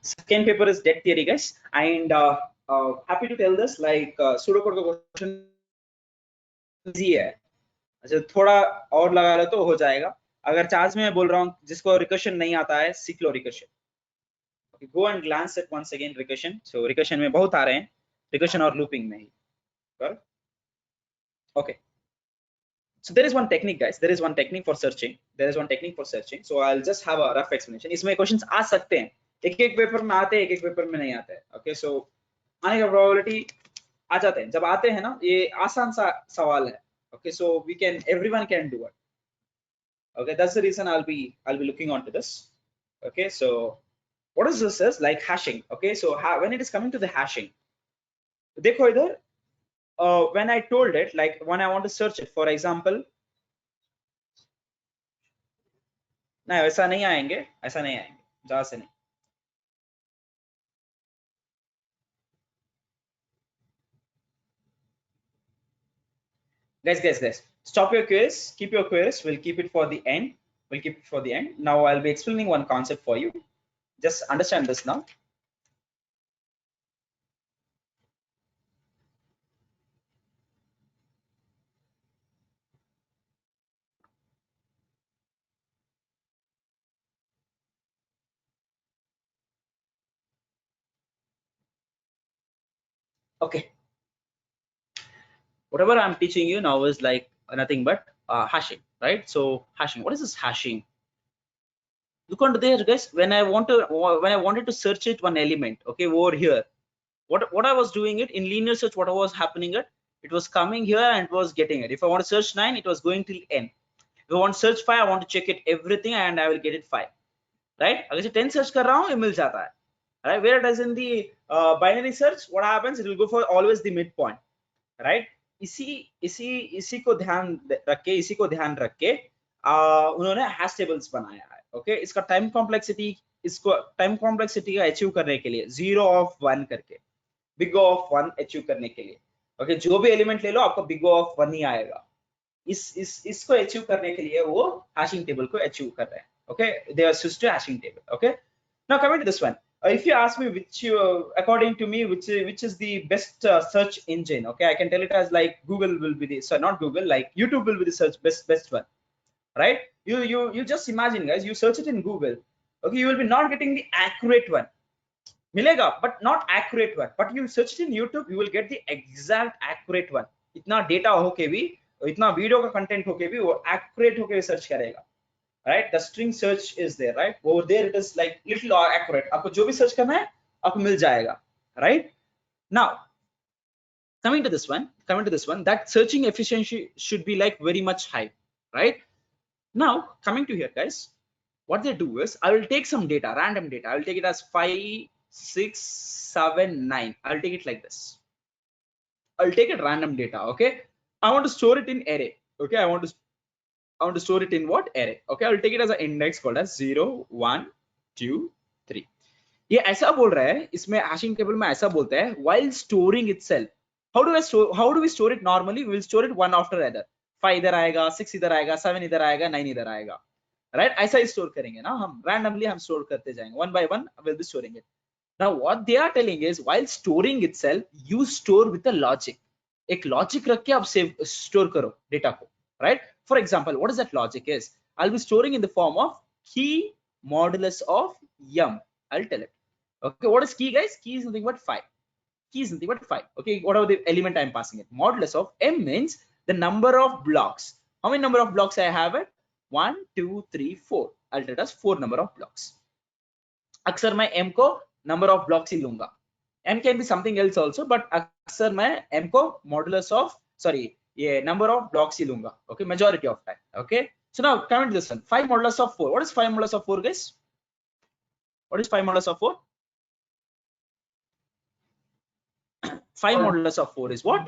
second paper is dead theory, guys, and happy to tell this, like pseudocode का question easy है, अच्छा थोड़ा और लगा लो तो हो जाएगा। अगर चार्ज में मैं बोल रहा हूँ जिसको रिकर्शन नहीं आता है, सीख लो recursion. Okay, go and glance at once again recursion. So recursion में बहुत आ रहे हैं, recursion और looping में ही। Okay. So there is one technique, guys. There is one technique for searching. There is one technique for searching. So I'll just have a rough explanation. इसमें questions आ सकते हैं, एक-एक पेपर में आते हैं, एक-एक पेपर में नहीं आते हैं। Okay, so आने का probability आ जाते हैं। जब आते हैं ना, ये आसान सा सवाल है। Okay, so everyone can do it. Okay, that's the reason I'll be looking onto this. Okay, so what is this is like hashing. Okay, so when it is coming to the hashing, देखो इधर when I told it, like when I want to search it, for example, नहीं ऐसा नहीं आएंगे, ऐसा नहीं आएंगे, जहाँ से नहीं। Guys, stop your queries, keep your queries. We'll keep it for the end. We'll keep it for the end. Now I'll be explaining one concept for you. Just understand this now. Okay. Whatever I'm teaching you now is like nothing but hashing, right? So hashing. What is this hashing? Look onto there, guys. When I wanted to search it one element, okay, over here, what I was doing it in linear search, what was happening it was coming here and it was getting it. If I want to search 9, it was going till n. If I want to search 5, I want to check it everything and I will get it 5, right? अगर से 10 search कर रहा हूँ, ये मिल जाता है, right? Where it is in the binary search, what happens? It will go for always the midpoint, right? इसी को ध्यान रख के उन्होंने हैश टेबल्स बनाया है। ओके, इसका टाइम कॉम्प्लेक्सिटी का अचीव करने के लिए 0 of 1 करके बिग O of 1 अचीव करने के लिए, ओके, जो भी एलिमेंट ले लो आपको बिग O of 1 ही आएगा। इसको अचीव करने के लिए वो हैशिंग टेबल को अचीव कर रहे हैं। Okay, they are switch to hashing table. Okay, now coming to this one, if you ask me according to me which is the best search engine, okay, I can tell it as like Google will be the, sorry, not Google, like YouTube will be the search best one, right? You just imagine, guys, you search it in Google, okay, you will be not getting the accurate one, मिलेगा but not accurate one, but you search it in YouTube, you will get the exact accurate one। इतना data होके भी, इतना video का content होके भी वो accurate होके सर्च करेगा, right? The string search is there, right? Over there it is like little accurate, आपको जो भी सर्च करना है आपको मिल जाएगा, right? Now coming to this one, that searching efficiency should be like very much high, right? Now coming to here, guys, what they do is I will take some data, random data. I will take it as 5, 6, 7, 9. I'll take it like this. I'll take it random data. Okay, I want to store it in array. Okay, I want to store it in what? Array. Okay, I'll take it as an index called as 0, 1, 2, 3. ये ऐसा बोल रहा है, इसमें hashing table में ऐसा बोलता है while storing itself. How do we store it normally? We will store it one after other. 5 इधर आएगा, 6 इधर आएगा, 7 इधर आएगा, 9 इधर आएगा, right? ऐसा ही स्टोर करेंगे ना हम, randomly हम स्टोर करते जाएंगे, one by one we'll be storing it. Now what they are telling is while storing itself, you store with a logic. एक लॉजिक रख के आप सेव स्टोर करो डेटा को, right? For example, what is that logic is? I'll be storing in the form of key modulus of yum. I'll tell it. Okay, what is key, guys? Key is nothing but 5. Key is nothing but 5. Okay, whatever the element I'm passing it. Modulus of m means the number of blocks. How many number of blocks I have it? 1, 2, 3, 4. I'll tell it as 4 number of blocks. अक्सर मैं m को number of blocks ही लूंगा. M can be something else also, but अक्सर मैं m को modulus of, sorry, ये number of blocks ही लूंगा. Okay, majority of time. Okay, so now coming to this one, 5 modulus of 4. What is 5 modulus of 4, guys? What is 5 modulus of 4? 5 modulus of 4 is what?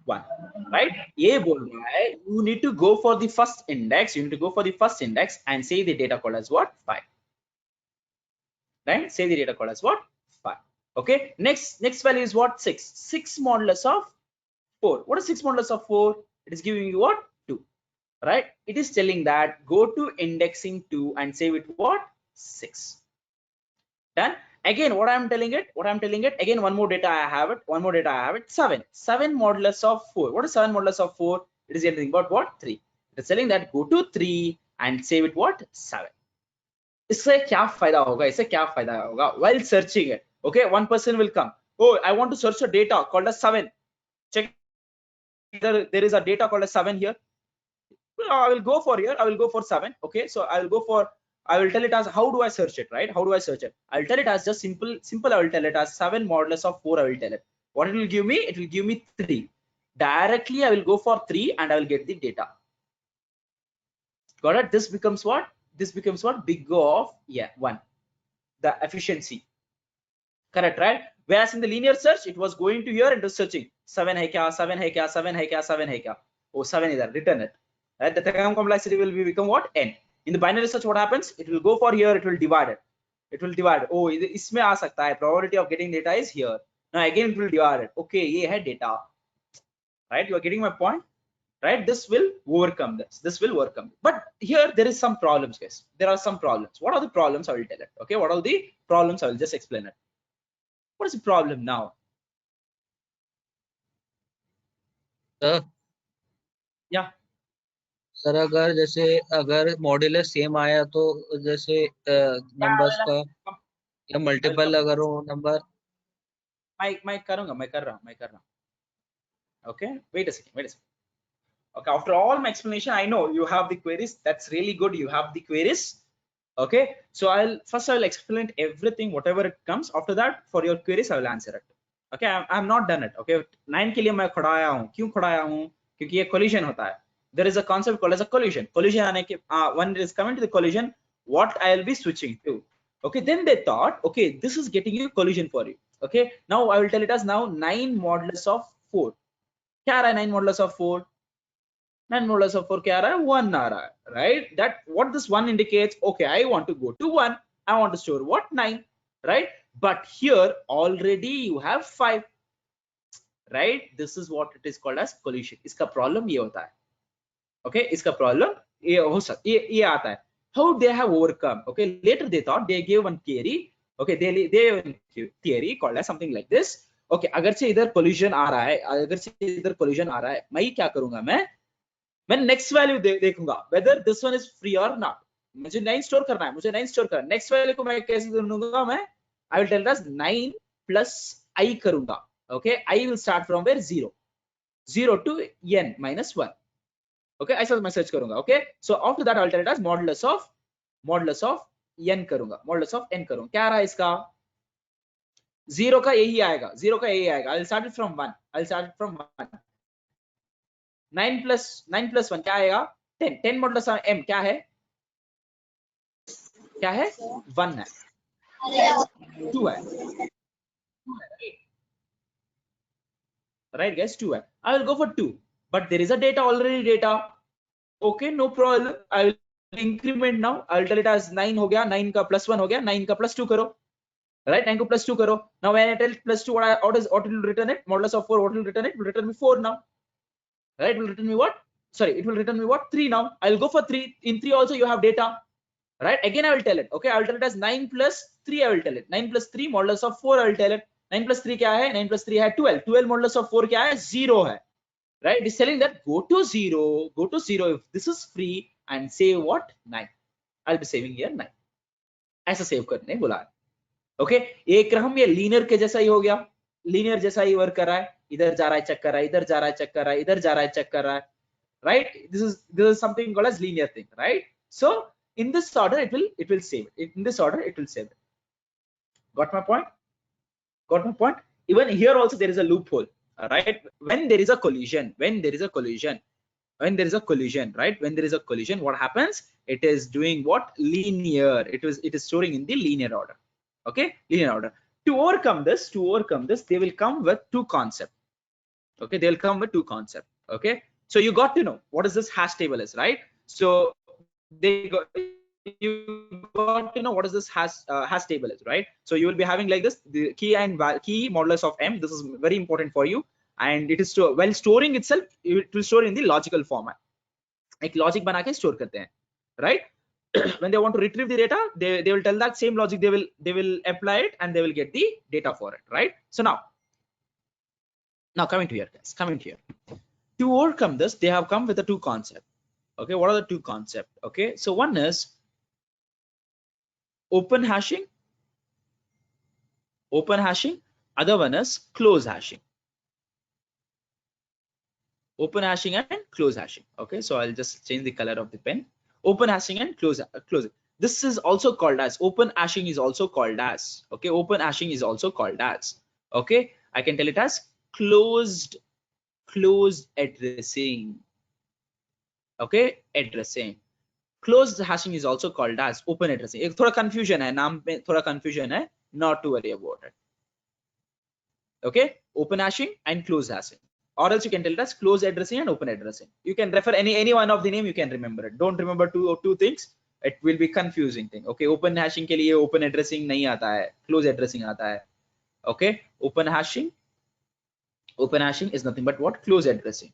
1, right? ये बोल रहा है you need to go for the first index. You need to go for the first index and say the data called as what? 5. Right? Say the data called as what? 5. Okay. Next value is what? 6. 6 modulus of 4. What is 6 modulus of 4? It is giving you what? 2. Right? It is telling that go to indexing 2 and save it what? 6. Done. Again, what I'm telling it again, one more data I have it, 7 modulus of 4. What is 7 modulus of 4? It is anything but what? 3. It's telling that go to 3 and save it what? 7. इससे क्या फायदा होगा? While searching it, okay, one person will come, oh, I want to search a data called as 7. Check there is a data called as 7 here. I will go for 7. Okay, so I will tell it as, how do I search it, right? How do I search it? I'll tell it as just simple. I will tell it as 7 modulus of 4. I will tell it what it will give me. It will give me 3. Directly I will go for 3 and I will get the data. Got it? This becomes what? Big O of 1. The efficiency. Correct, right? Whereas in the linear search, it was going to here and was searching 7 hai kya, 7 hai kya, 7 hai kya, 7 hai kya. Oh, 7 is there. Return it. Right? The time complexity will become what? N. In the binary search, what happens? It will go for here. It will divide it. Oh, इसमें आ सकता है. Probability of getting data is here. Now again it will divide it. Okay, ये है data. Right? You are getting my point? Right? This will overcome this. But here there is some problems, guys. There are some problems. What are the problems? I will tell it. Okay, what are the problems? I will just explain it. What is the problem now? Yeah. Sir अगर modulus same आया तो जैसे numbers का या multiple अगर हो number मैं कर रहा हूँ. Okay, wait a second. Okay, after all my explanation, I know you have the queries. That's really good. You have the queries. Okay, so I'll explain everything, whatever it comes. After that, for your queries, I will answer it. Okay, I'm not done it. Okay, 9 के लिए मैं खड़ा आया हूँ. क्यों खड़ा आया हूँ? क्योंकि ये collision होता है. There is a concept called as a collision. Collision आने के when it is coming to the collision, what I'll be switching to. Okay, then they thought, okay, this is getting you collision for you. Okay, now I will tell it as now 9 modulus of 4. क्या आ रहा है 9 modulus of 4? 9 modulus of 4 क्या आ रहा है? 1 आ रहा है, right? That what this 1 indicates, okay, I want to go to 1. I want to store what? 9, right? But here already you have 5, right? This is what it is called as collision. इसका problem ये होता है. Okay, इसका problem ये आता है. How they have overcome? Okay, later they thought they gave one theory. Okay, they gave one theory called as something like this. Okay, अगर से इधर collision आ रहा है, मैं क्या करूंगा? मैं next value देखूंगा whether this one is free or not. मुझे 9 स्टोर करना है. Next value को मैं कैसे ढूंढूंगा? मैं I will tell us 9 plus I करूंगा. Okay, I will start from where? 0 to n minus 1. Okay, ऐसा मैं search करूंगा. Okay, so after that I will tell it as modulus of n करूंगा. Modulus of n करूंगा. क्या आ रहा है इसका? 0 का यही आएगा. I will start it from 1. 9 plus 1 क्या आएगा? 10. 10 modulus of m क्या है? 1 है. 2 है. Right guys, 2 है. I will go for 2. But there is a already data. Okay, no problem. I will increment now. I will tell it as 9 हो गया. 9 का plus 1 हो गया. 9 का plus 2 करो. Right, 9 को plus 2 करो. Now when I tell plus 2, what it will return it? Modulus of 4, what will return it? It will return me 4 now. Right, it will return me what? Sorry, it will return me what? 3 now. I'll go for 3. In 3 also you have data. Right, again I will tell it. Okay, I will tell it as 9 plus 3. I will tell it 9 plus 3 modulus of 4. I will tell it 9 plus 3 क्या है? 9 plus 3 है 12. 12 modulus of 4 क्या है? 0 है. Right, it is telling that go to 0 if this is free and save what? 9. I'll be saving here 9. ऐसा save करने बोला है. Okay, एक रकम ये लीनियर के जैसा ही हो गया. लीनियर जैसा ही वर्क कर रहा है. इधर जा रहा है चेक कर रहा है, इधर जा रहा है चेक कर रहा है, इधर जा रहा है चेक कर रहा है. Right, this is something called as linear thing. Right, so in this order it will save it. In this order it will save it. Got my point? Even here also there is a loophole. Right, when there is a collision, what happens? It is doing what? Linear. It is storing in the linear order. Okay, linear order. To overcome this, they will come with two concepts. Okay, they'll come with two concepts. Okay, so you got to know what is this hash table is, right? So you got to know what is this hash table is, right? So you will be having like this, the key modulus of m. This is very important for you, and it is while storing itself, it will store in the logical format. एक logic बना के store करते हैं, right? when they want to retrieve the data, they will tell that same logic, they will apply it and they will get the data for it, right? So now coming to here, guys, coming to here, to overcome this, they have come with the two concepts. Okay, what are the two concepts? Okay, so one is open hashing, other one is close hashing. Open hashing and close hashing. Okay, so I'll just change the color of the pen. Open hashing and close. This is also called as open hashing is also called as, okay, open hashing is also called as, okay, I can tell it as closed addressing. Okay, addressing. Closed hashing is also called as open addressing. एक थोड़ा confusion है, नाम में थोड़ा confusion है, not to worry about it. Okay, open hashing and close hashing, or else you can tell it as close addressing and open addressing. You can refer any one of the name, you can remember it. Don't remember two things, it will be confusing thing. Okay, open hashing के लिए open addressing नहीं आता है, close addressing आता है. Okay, open hashing is nothing but what? Close addressing.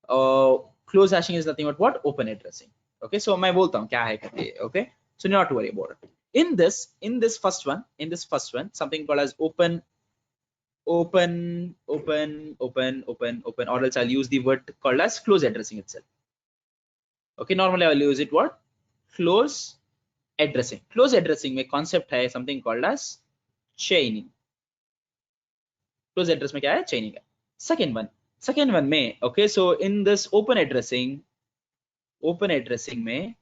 Close hashing is nothing but what? Open addressing. Okay, so मैं बोलता हूँ क्या है करके. Okay, so not to worry about it. In this first one, something called as open, or else I'll use the word called as close addressing itself. Okay, normally I'll use it what? Close addressing. Close addressing में concept है something called as chaining. Close address में क्या है? Chaining है. Second one में, okay, so in this open addressing में,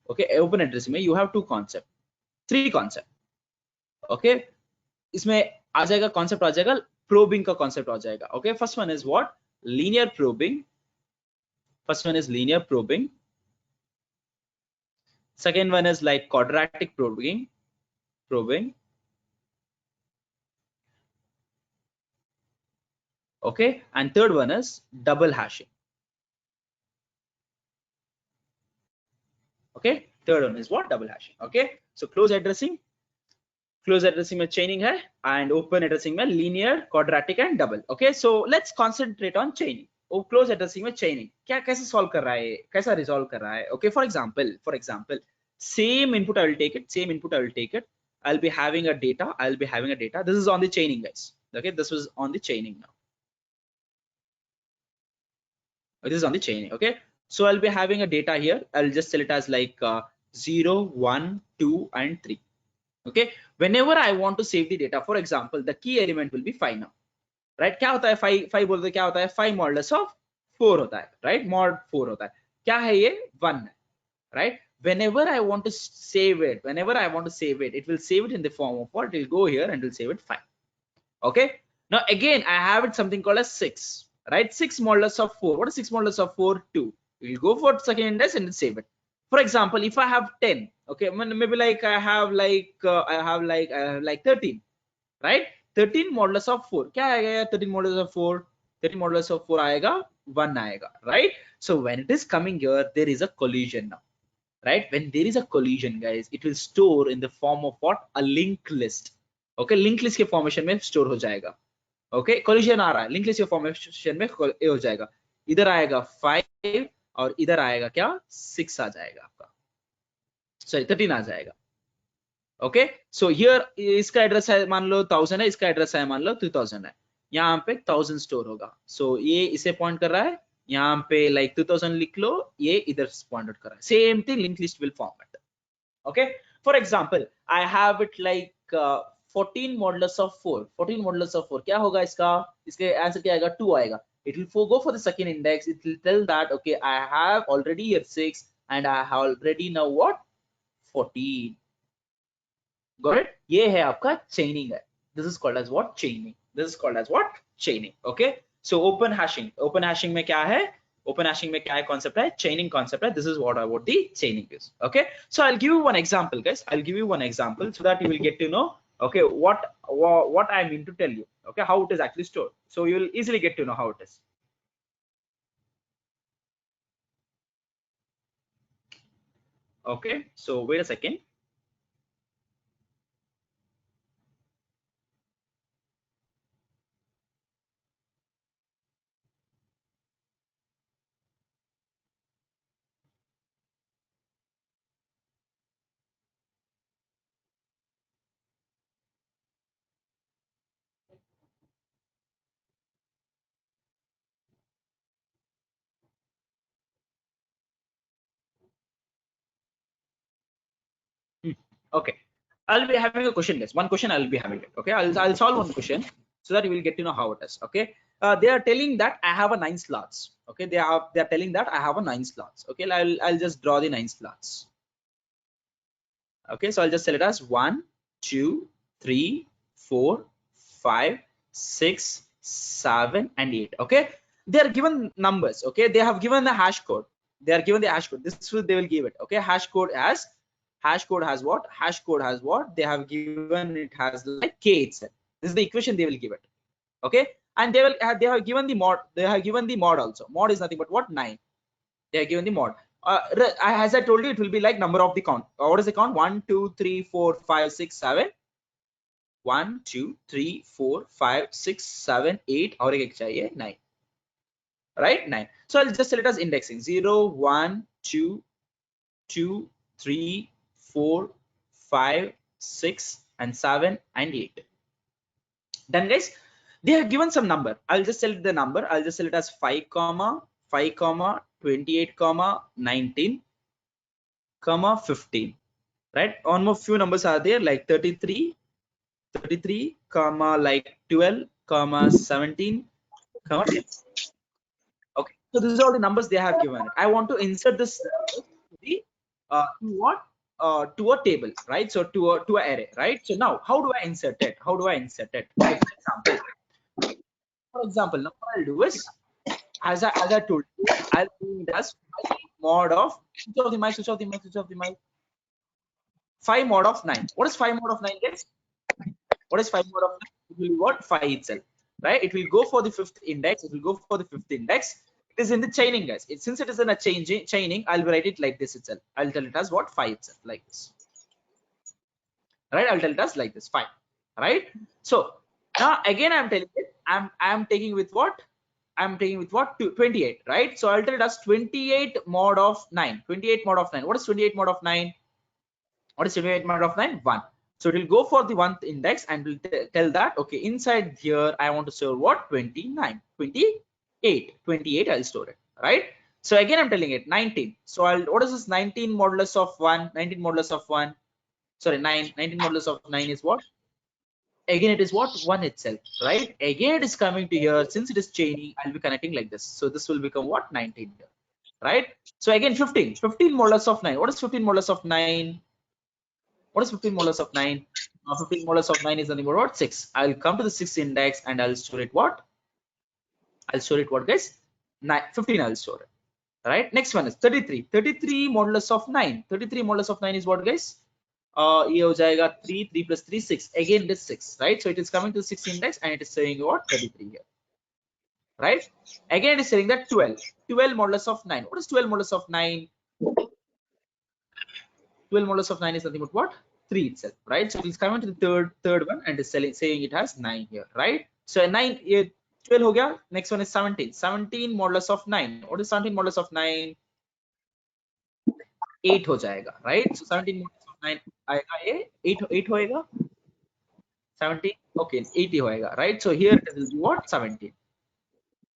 okay, open addressing में you have three concept. Okay, इसमें आ जाएगा concept, आ जाएगा probing का concept आ जाएगा. Okay, first one is what? Linear probing. Second one is like quadratic probing. Okay, and third one is double hashing. Okay, third one is what? Double hashing. Okay, so close addressing में chaining है, and open addressing में linear, quadratic and double. Okay, so let's concentrate on chaining. Close addressing में chaining क्या कैसे solve कर रहा है, कैसा resolve कर रहा है? Okay, for example, same input I will take it. I'll be having a data. This is on the chaining, guys. Okay, this was on the chaining now. This is on the chaining. Okay, so I'll be having a data here. I'll just tell it as like 0, 1, 2 and 3. Okay, whenever I want to save the data, for example, the key element will be 5 now, right? क्या होता है 5 बोलते क्या होता है? 5 modulus of 4 होता है, right? Mod 4 होता है. क्या है ये? 1 है, right? Whenever I want to save it, it will save it in the form of what? It will go here and it will save it 5. Okay, now again I have it something called as 6, right? 6 modulus of 4. What is 6 modulus of 4? 2. We'll go for second index and save it. For example, if I have 10, okay, maybe like I have like 13, right? 13 modulus of 4. क्या आएगा? 13 modulus of 4. 13 modulus of 4 आएगा 1 आएगा, right? So when it is coming here, there is a collision now, right? When there is a collision, guys, it will store in the form of what? A linked list. Okay, linked list के formation में store हो जाएगा. Okay, collision आ रहा है, linked list के formation में हो जाएगा. इधर आएगा 5 और इधर आएगा क्या? 6 आ जाएगा आपका, sorry 13 आ जाएगा. ओके, सो हियर इसका एड्रेस है मान लो 1000 है, इसका एड्रेस है मान लो 2000 है, यहाँ पे 1000 स्टोर होगा. सो ये इसे पॉइंट कर रहा है, यहाँ पे लाइक 2000 लिख लो, ये इधर पॉइंट कर रहा है. Same thing link list will format. Okay, for example I have it like 14 modulus of 4. 14 modulus of 4 क्या होगा इसका? इसके आंसर क्या आएगा? 2 आएगा. It will go for the second index. It will tell that okay, I have already here 6 and I have already now what? 14. Got it? ये है आपका chaining है. This is called as what? Chaining. Okay. So open hashing. Open hashing में क्या है? Open hashing में क्या है concept है? Chaining concept है. This is what the chaining is. Okay. So I'll give you one example, guys. I'll give you one example so that you will get to know. Okay, what I mean to tell you. Okay, how it is actually stored. So you will easily get to know how it is. Okay. So wait a second. Okay, I'll be having a question list. One question I'll be having it. Okay, I'll solve one question so that you will get to know how it is. Okay, they are telling that I have a 9 slots. Okay, they are telling that I have a 9 slots. Okay, I'll just draw the 9 slots. Okay, so I'll just tell it as 1, 2, 3, 4, 5, 6, 7, and 8. Okay, they are given numbers. Okay, they have given the hash code. They are given the hash code. This will they will give it. Okay, hash code has what? Hash code has what? They have given it has like k itself. This is the equation they will give it. Okay, and they have given the mod. They have given the mod also. Mod is nothing but what? 9. They are given the mod. As I told you, it will be like number of the count. What is the count? 1, 2, 3, 4, 5, 6, 7. 1, 2, 3, 4, 5, 6, 7, 8. और एक चाहिए 9. Right? 9. So I'll just tell it as indexing. 0, 1, 2, 2, 3, 4, 5, 6, and 7, and 8. Then guys, they have given some number. I'll just tell it the number. I'll just tell it as 5, 5, 28, 19, 15. Right? On more few numbers are there like 33, like 12, 17, 10. Okay, so these are all the numbers they have given it. I want to insert this to the to a table, right? So to an array, right? So now how do I insert it? For example, now what I'll do is, as I told you, I'll do it as mod of switch off the mic. 5 mod of 9. What is 5 mod of 9, guys? What is 5 mod of 9? It will be what? 5 itself, right? It will go for the 5th index. It will go for the 5th index. It is in the chaining, guys. Since it is in a chaining, I'll write it like this itself. I'll tell it as what? 5 itself, like this. Right? I'll tell it as like this, 5. Right? So now again, I'm telling it. I'm taking with what? I'm taking with what? 28. Right? So I'll tell it as 28 mod of 9. 28 mod of 9. What is 28 mod of 9? What is 28 mod of 9? 1. So it will go for the 1th index and will tell that, okay, inside here I want to store what? 29, 28 I'll store it, right? So again I'm telling it 19. So what is this 19 modulus of 1? 19 modulus of 1, sorry, 19 modulus of 9 is what? Again it is what? 1 itself, right? Again it is coming to here. Since it is chaining, I'll be connecting like this. So this will become what? 19 here, right? So again 15 modulus of 9. What is 15 modulus of 9? What is 15 modulus of 9? 15 modulus of 9 is nothing but what? 6. I'll come to the 6th index and I'll store it what? I'll store it what, guys? 15 I'll store it. Right? Next one is 33. 33 modulus of 9. 33 modulus of 9 is what, guys? ये हो जाएगा 3 plus 3 6. Again it is 6, right? So it is coming to the 6th index and it is saying what? 33 here. Right? Again it is saying that 12. 12 modulus of 9. What is 12 modulus of 9? 12 modulus of 9 is nothing but what? 3 itself, right? So it is coming to the third one and is saying it has 9 here, right? So 9, 12 ho gaya. Next one is 17. 17 modulus of 9. What is 17 modulus of 9? 8 ho jayega, right? So 17 modulus of 9 aayega 8 hoega. 17, okay, 80 hoega, right? So here it will be what? 17,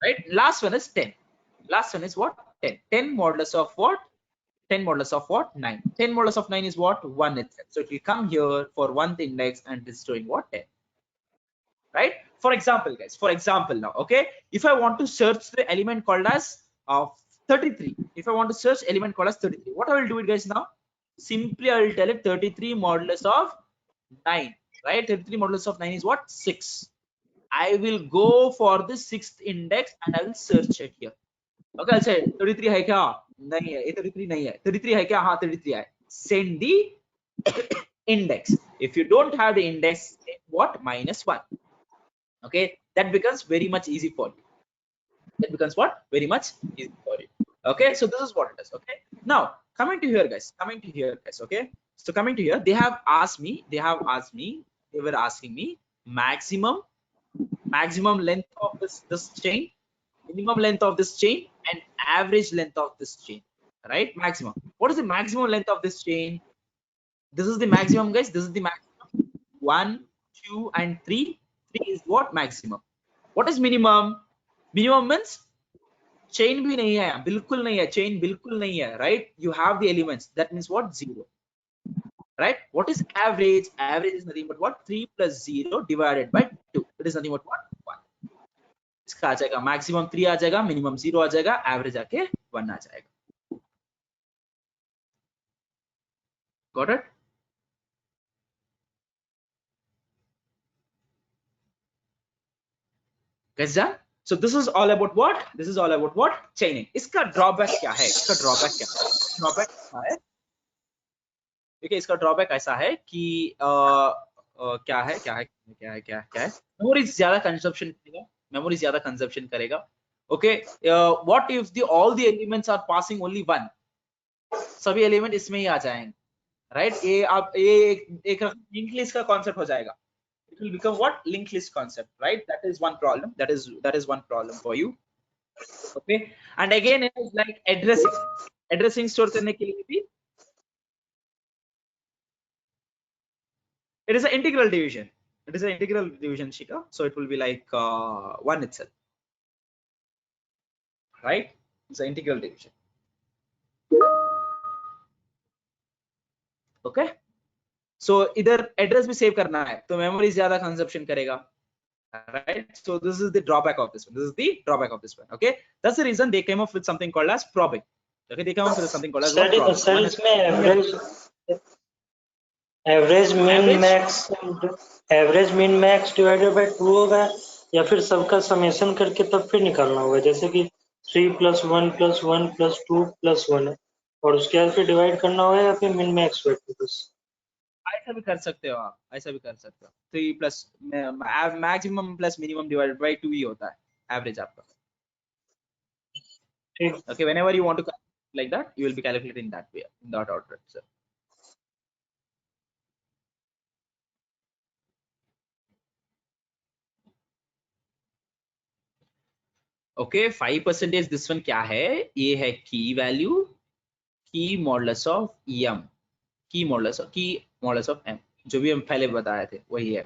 right? Last one is 10. Last one is what? 10. 10 modulus of what? 10 modulus of what? 9. 10 modulus of 9 is what? 1 itself. So it will come here for 1th index and it's showing what? 10. Right? For example, guys, for example now, okay, if I want to search the element called as 33, if I want to search element called as 33, what I will do it, guys, now? Simply I will tell it 33 modulus of 9, right? 33 modulus of 9 is what? 6. I will go for the 6th index and I will search it here. Okay, I'll say 33 hai kya? Nahi hai. 33 nahi hai. 33 hai kya? Haan, 33 hai. Send the index. If you don't have the index, what? -1. Okay, that becomes very much easy for you. That becomes what? Very much easy for you. Okay, so this is what it is. Okay, now coming to here, guys. Okay, so coming to here, they were asking me maximum length of this chain, minimum length of this chain, and average length of this chain, right? Maximum. What is the maximum length of this chain? This is the maximum, guys. This is the maximum. 1, 2, and 3. 3 is what? Maximum. What is minimum? Minimum means chain bhi nahi hai, bilkul nahi hai, chain bilkul nahi hai, right? You have the elements. That means what? 0. right? What is average? Average is nothing but what? 3 plus 0 divided by 2. It is nothing but what? 1. इसका आ जाएगा maximum 3 आ जाएगा, minimum 0 आ जाएगा, average आके 1 आ जाएगा. Got it? Guys done? So this is all about what? This is all about what? Chaining. इसका drawback क्या है? इसका drawback क्या है? Drawback क्या है? देखिए इसका ड्रॉबैक ऐसा है कि क्या है मेमोरी ज्यादा कंजप्शन करेगा, मेमोरी ज्यादा कंजप्शन करेगा. Okay, what if the all the elements are passing only one, सभी एलिमेंट इसमें ही आ जाएंगे, राइट? ये आप ये एक लिंक लिस्ट का कॉन्सेप्ट हो जाएगा. It will become what? Linked list concept, right? That is one problem. That is one problem for you. Okay, and again it is like addressing store करने के लिए भी it is an integral division. It is an integral division, Shika. So it will be like 1 itself, right? It's an integral division. Okay. So इधर address भी save करना है, तो memory ज्यादा consumption करेगा, right? So this is the drawback of this one. This is the drawback of this one. Okay. That's the reason they came up with something called as probing. Okay, they came up with something called as what? Probing. Average mean max divided by 2 होगा, या फिर सबका summation करके तब फिर निकालना होगा, जैसे कि 3 + 1 + 1 + 2 + 1 है, और उसके बाद फिर डिवाइड करना होगा, या फिर मिन मैक्स बाय 2 बस. ऐसा भी कर सकते हो आप, ऐसा भी कर सकते हो. 3 plus maximum plus minimum divided by 2 ही होता है एवरेज आपका. ठीक. Okay, whenever you want to calculate like that, you will be calculating that way, in that order. So okay, 5% this one क्या है? ये है key value, key modulus of m, key modulus of m, जो भी हम पहले बताए थे वही है.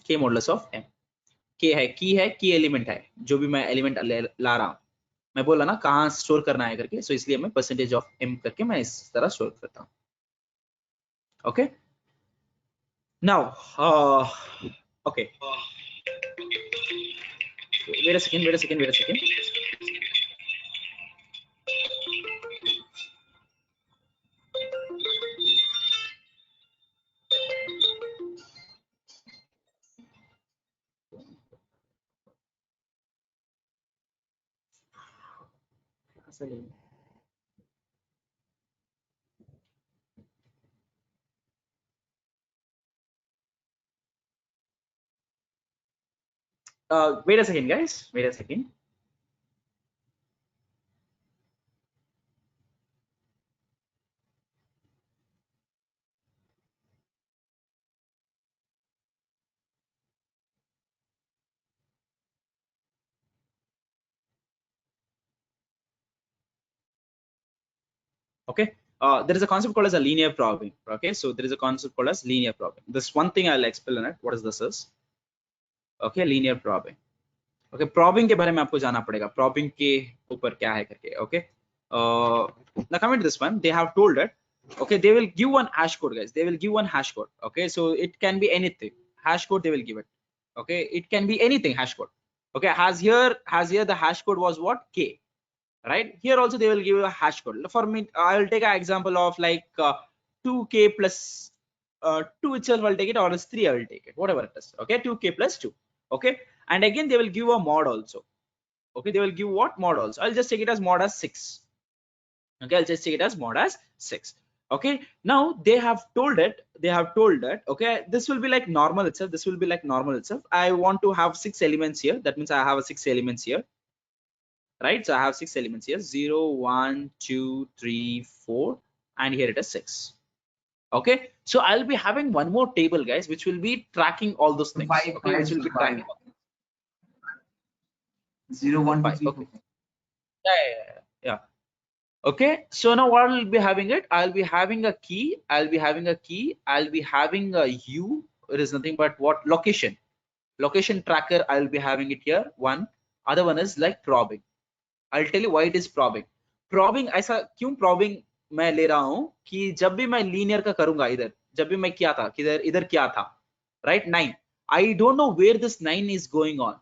k modulus of m, k है key element है, जो भी मैं element ला रहा हूँ, मैं बोला ना कहाँ स्टोर करना है करके, सो इसलिए मैं परसेंटेज ऑफ m करके मैं इस तरह स्टोर करता हूँ. Okay, now okay, wait a second. Wait a second, guys. Wait a second. Okay, there is a concept called as a linear probing. Okay, so there is a concept called as linear probing. This one thing I'll explain it. What is this is? Okay, linear probing. Okay, probing के बारे में आपको जाना पड़ेगा. Probing के ऊपर क्या है करके. Okay, now coming to this one, they have told it. Okay, they will give one hash code, guys. They will give one hash code. Okay, so it can be anything. Hash code they will give it. Okay, it can be anything. Hash code. Okay, has here the hash code was what? K. Right, here also they will give a hash code. For me, I will take an example of like 2k plus 2 itself. I'll take it, or else 3 I will take it, whatever it is. Okay, 2k plus 2. Okay, and again they will give a mod also. Okay, they will give what? Mod also. I'll just take it as mod as 6. Okay, I'll just take it as mod as 6. Okay, now they have told it. Okay, this will be like normal itself. This will be like normal itself. I want to have 6 elements here. That means I have a 6 elements here. Right, so I have 6 elements here, 0, 1, 2, 3, 4, and here it is 6. Okay, so I'll be having one more table, guys, which will be tracking all those things. Okay, which will be tracking 0, 1, 2, 3, okay. Yeah. Okay, so now what I'll be having it, I'll be having a key, I'll be having a U. It is nothing but what? Location tracker. I'll be having it here. One other one is like probing. I'll tell you why it is probing. Probing ऐसा क्यों probing मैं ले रहा हूं कि जब भी मैं लीनियर का करूंगा, इधर जब भी मैं किया था, किधर इधर क्या था, right 9, I don't know where this 9 is going on,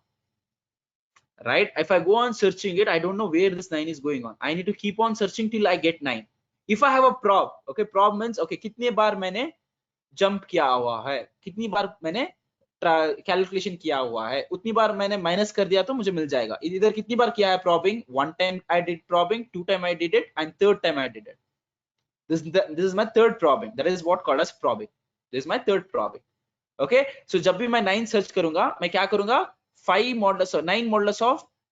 right? If I go on searching it, I don't know where this 9 is going on. I need to keep on searching till I get 9. If I have a prob, okay, prob means okay कितने बार मैंने jump किया हुआ है, कितनी बार मैंने calculation किया हुआ है, उतनी बार मैंने माइनस कर दिया तो मुझे मिल जाएगा। इधर कितनी बार किया है probing, 1 time I did probing, 2 time I did it, and 3rd time I did it. This is my 3rd probing. That is what called as probing. This is my 3rd probing. Okay, so जब भी मैं 9 search करूंगा, मैं क्या करूंगा, 5 modulus of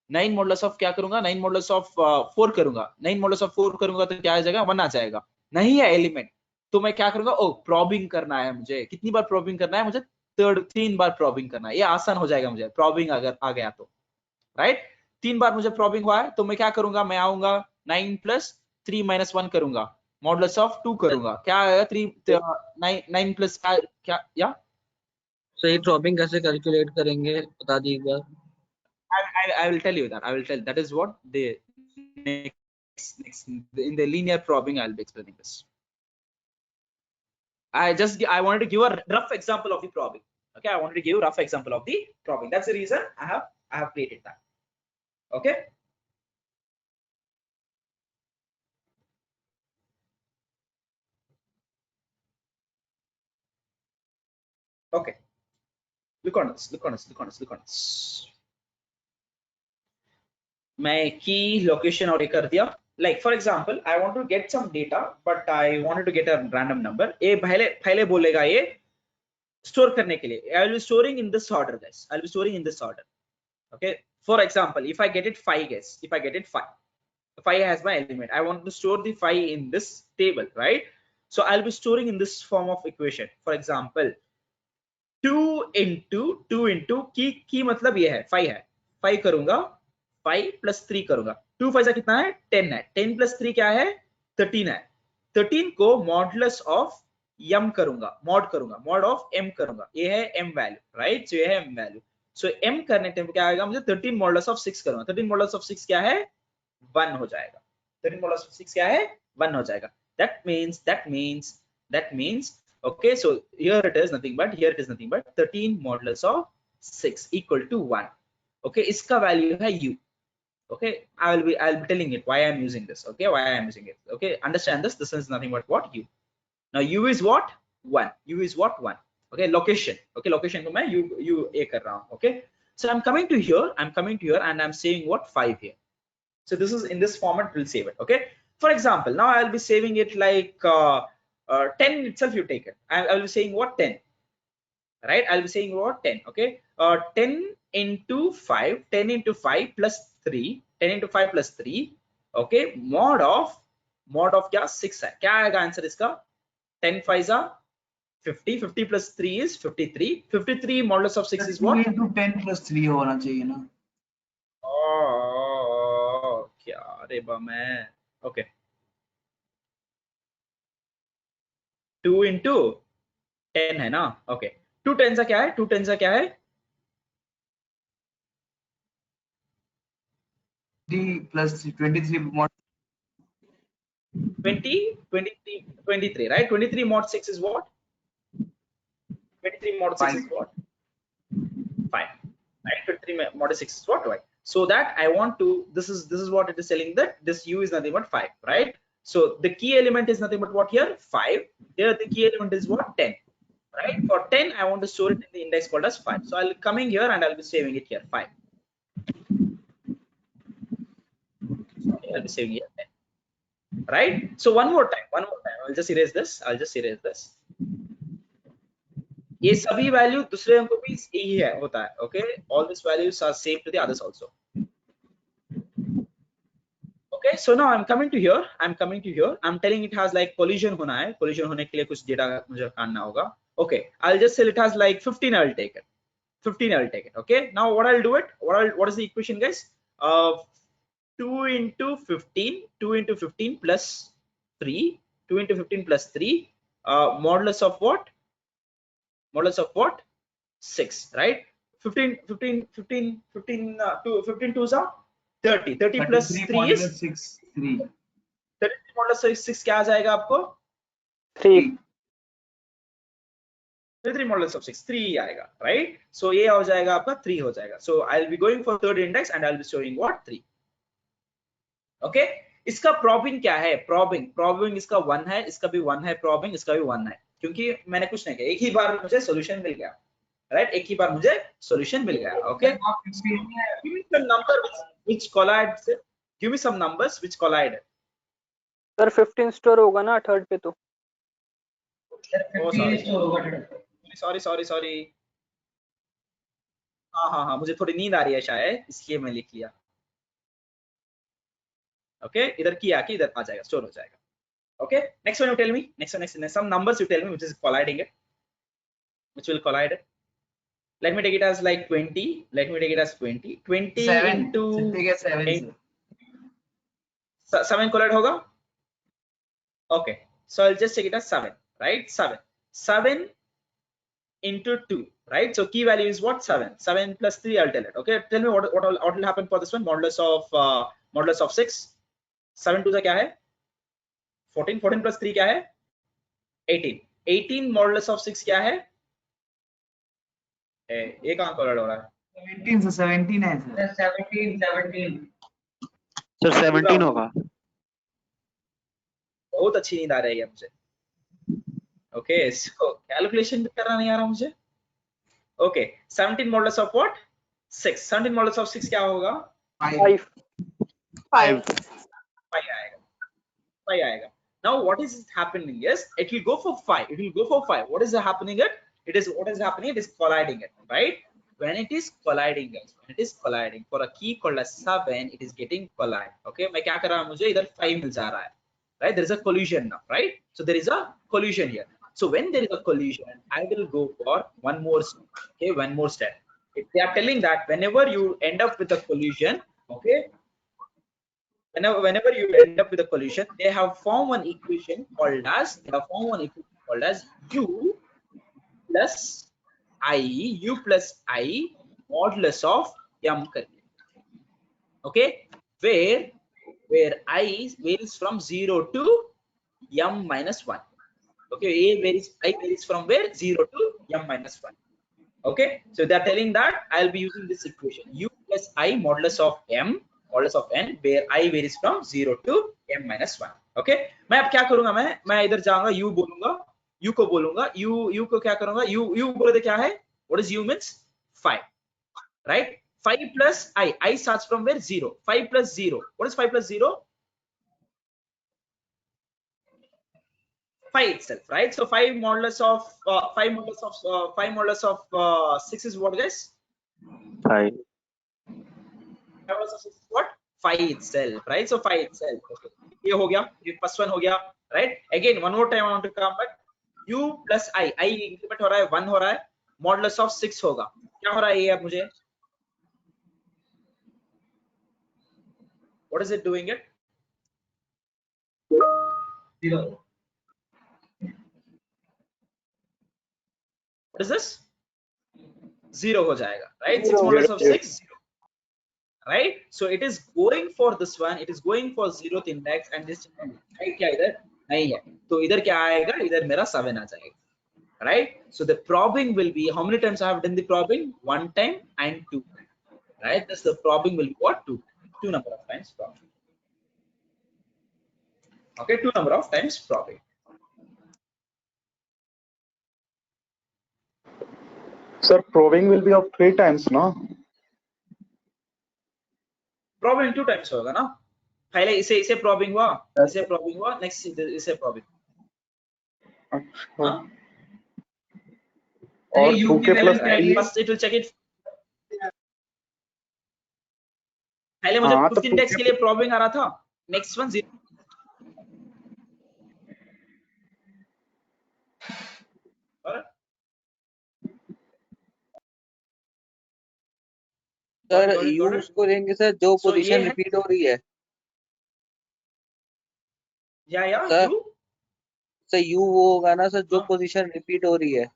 9 modulus of क्या करूंगा, 9 modulus of 4 करूंगा, 9 मॉडुलस ऑफ 4 करूंगा तो क्या आ जाएगा, 1 आ जाएगा। नहीं है एलिमेंट तो मैं क्या करूंगा, ओ प्रॉबिंग करना है मुझे, कितनी बार प्रॉबिंग करना है मुझे, 3 बार प्रॉबिंग करना है, ये आसान हो जाएगा मुझे, प्रॉबिंग अगर आ गया तो, राइट। 3 बार मुझे प्रॉबिंग हुआ है तो मैं क्या करूंगा, मैं आऊंगा 9 + 3 - 1 करूंगा, मॉडुलस ऑफ 2 करूंगा, क्या आएगा 3 9 प्लस क्या या So ये प्रॉबिंग कैसे कैलकुलेट करेंगे बता दी एक बार। I will tell you that. I will tell. That is what the next in the linear probing I'll be explaining this. I wanted to give a rough example of the probing. Okay, I wanted to give a rough example of the probing. That's the reason I have created that. Okay. Okay. Look on this. Look on this. Look on this. Look on this. मैं की location और कर दिया. Like for example, I want to get some data, but I wanted to get a random number. ये पहले बोलेगा ये store करने के लिए. I will be storing in this order, guys. I'll be storing in this order. Okay. For example, if I get it 5, guys. If I get it 5, 5 has my element. I want to store the 5 in this table, right? So I'll be storing in this form of equation. For example, 2 into की मतलब ये है 5 है, 5 करूंगा, 5 + 3 करूंगा, 2 5 कितना है 10 है, 10 + 3 क्या है 13 है, 13 को मॉडुलस ऑफ m करूंगा, मॉड ऑफ m करूंगा, ये है m वैल्यू, राइट। सो ये है m वैल्यू, सो m करने टाइम क्या आएगा मुझे 13 मॉडुलस ऑफ 6 करूंगा, 13 मॉडुलस ऑफ 6 क्या है 1 हो जाएगा, 13 मॉडुलस ऑफ 6 क्या है 1 हो जाएगा। that means okay, so here it is nothing but 13 modulus of 6 equal to 1. Okay, इसका value है u. Okay, I'll be telling it why I'm using this. Okay, why I'm using it. Okay, understand this. This is nothing but what u. Now u is what 1. U is what 1. Okay, location. Okay, location को मैं u a कर रहा हूँ. Okay, so I'm coming to here and I'm saving what 5 here. So this is in this format we'll save it. Okay, for example, now I'll be saving it like 10 itself. You take it. I will be saying what 10, right? I'll be saying what 10. Okay, 10 into 5 plus 3, 10 into 5 plus 3. Okay, mod of क्या 6 है, क्या आएगा answer इसका 10 5 50, 50 plus 3 is 53, 53 modulus of 6 is what 2 into 10 plus 3 होना चाहिए ना। क्या रे बम है। ओके, 2 into 10 है ना। ओके, 2 10 क्या है, 2 10 क्या है 3 plus 23 mod 23, right? 23 mod 6 is what 23 mod 6 is what 5, right? 23 mod 6 is what, right? So that I want to, this is what it is telling, that this u is nothing but 5, right? So the key element is nothing but what here 5, here the key element is what 10, right? For 10 I want to store it in the index called as 5, so I'll coming here and I'll be saving it here 5. Sorry, I'll be saving here 10, right? So one more time I'll just erase this. ये सभी value दूसरे अंकों भी यही है होता है। Okay, all this values are same to the others also. Okay, so now I am coming to here, I am telling it has like collision होना है, कोलिजन होने के लिए कुछ डेटा मुझे काटना होगा। Okay, I will just say it has like 15, I will take it. Okay, now what I will do it, what is the equation guys, 2 into 15 plus 3, 2 into 15 plus 3, modulus of what 6, right? 15 2s are 30 plus 3 is 6 3 modulus of 6 क्या आ जाएगा आपको? 3 3 modulus of 6 3 आएगा, right? सो ये हो जाएगा आपका 3 हो जाएगा. So I will be going for third index and I will be showing what 3. Okay, इसका प्रॉबिंग क्या है? प्रॉबिंग इसका 1 है, इसका भी 1 है, प्रॉबिंग इसका भी 1 है, क्योंकि मैंने कुछ नहीं किया, एक ही बार मुझे सॉल्यूशन मिल गया, राइट? एक ही बार मुझे सॉल्यूशन मिल गया. Okay, give me some number which collide. Give me some numbers which collide. Sir 15 store होगा ना थर्ड पे तो. सॉरी. हाँ, मुझे थोड़ी नींद आ रही है शायद, इसलिए मैं लिख लिया. ओके, इधर किया कि इधर आ जाएगा, स्टोर हो जाएगा. Okay, next one you tell me. Next some numbers you tell me which is colliding it, which will collide it. Let me take it as like 20. Let me take it as 20. 20 into 7 collide होगा. Okay, so I'll just take it as 7, right? 7 into 2, right? So key value is what? 7 plus 3. I'll tell it. Okay, tell me what will happen for this one. Modulus of 6. 7 2 क्या है? 14 plus 3 क्या है? 18 modulus of 6 क्या है? ये कहाँ collide हो रहा है? 17 से 17 है सर. 17 सर 17 होगा. बहुत अच्छी नींद आ रही है मुझे. ओके, सो कैलकुलेशन करना नहीं आ रहा मुझे. Okay, 17 modulus of what? 6. 17 modulus of 6 क्या होगा? 5 आएगा. Now what is happening is it will go for 5. What is happening? It is colliding it, right? When it is colliding for a key called as 7, it is getting collide. Okay, मैं क्या कर रहा हूँ, मुझे इधर 5 मिल जा रहा है, right? There is a collision now, right? So there is a collision here. So when there is a collision, I will go for one more step. Okay, one more step. If they are telling that whenever you end up with a collision, okay, whenever you end up with a collision, they have formed one equation called as u plus I modulus of m करके. Okay, where I varies from 0 to m minus 1. Okay, I varies from where? 0 to m minus 1. Okay, so they are telling that I'll be using this equation u plus I modulus of n where I varies from 0 to m minus 1. Okay, मैं अब क्या करूंगा, मैं इधर जाऊंगा, u बोलूंगा, u को बोलूंगा, u को क्या करूंगा, u बोले तो क्या है? What is u means? 5, right? 5 plus I starts from where? 0. 5 plus 0. What is 5 plus 0? 5 itself, right? So 5 modulus of 6 is what, guys? 5. 5 modulus of 6 is what? 5 itself, right? So 5 itself. Okay, ये हो गया, ये first one हो गया, right? Again one more time I want to come back. u plus I increment हो रहा है, 1 हो रहा है, modulus of 6 होगा, क्या हो रहा है ये अब मुझे? What is it doing it? 0. What is this? 0 हो जाएगा, right? 6 modulus of 6 0, right? So it is going for this one, it is going for 0th index and this right क्या इधर नहीं है, तो इधर क्या आएगा? इधर मेरा 7 आ जाएगा, right? So the probing will be, how many times I have done the probing? 1 time and 2 times, right? Thus the probing will be what? 2 number of times probing. Okay, 2 number of times probing. Sir, probing will be of 3 times, no? Probing 2 times होगा ना, पहले इसे probing हुआ, इसे probing हुआ, next इसे probing. अच्छा. और 2k plus first it will check it. पहले मुझे 5th index के लिए probing आ रहा था, next one 0. सर यू उसको देंगे सर जो पोजीशन रिपीट हो रही है. या सर यू वो होगा ना सर जो पोजीशन रिपीट हो रही है.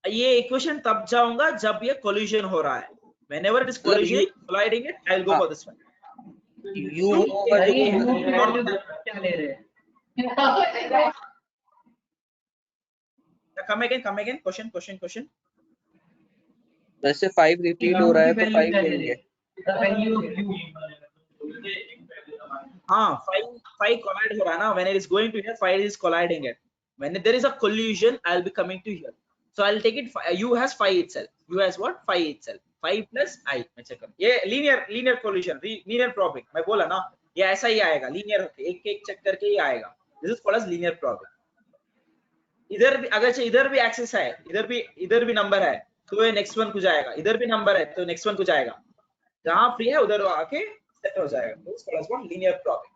ये इक्वेशन तब जाऊंगा जब ये कोलिजन हो रहा है. Whenever it is colliding it, I will go for this one. U होगा सर जो ये U की वैल्यू क्या ले रहे हैं? come again question. वैसे 5 रिपीट हो रहा है तो 5 क्या ले रहे लेंगे। हैं? The value of U. हाँ, 5 collide हो रहा है ना, when it is going to here 5 is colliding it. When there is a collision I'll be coming to here, so I'll take it U has 5 itself. U has what? 5 itself. 5 plus I मैं check करूँ, ये linear collision, linear probing मैं बोला ना, ये ऐसा ही आएगा, linear होके एक check करके ही आएगा. This is called as linear probing. इधर भी अगर से इधर भी एक्सिस है, इधर भी नंबर है तो ये नेक्स्ट वन को जाएगा, इधर भी नंबर है तो नेक्स्ट वन को जाएगा, जहां फ्री है उधर आके सेट हो जाएगा. तो इसको called what? Linear probing.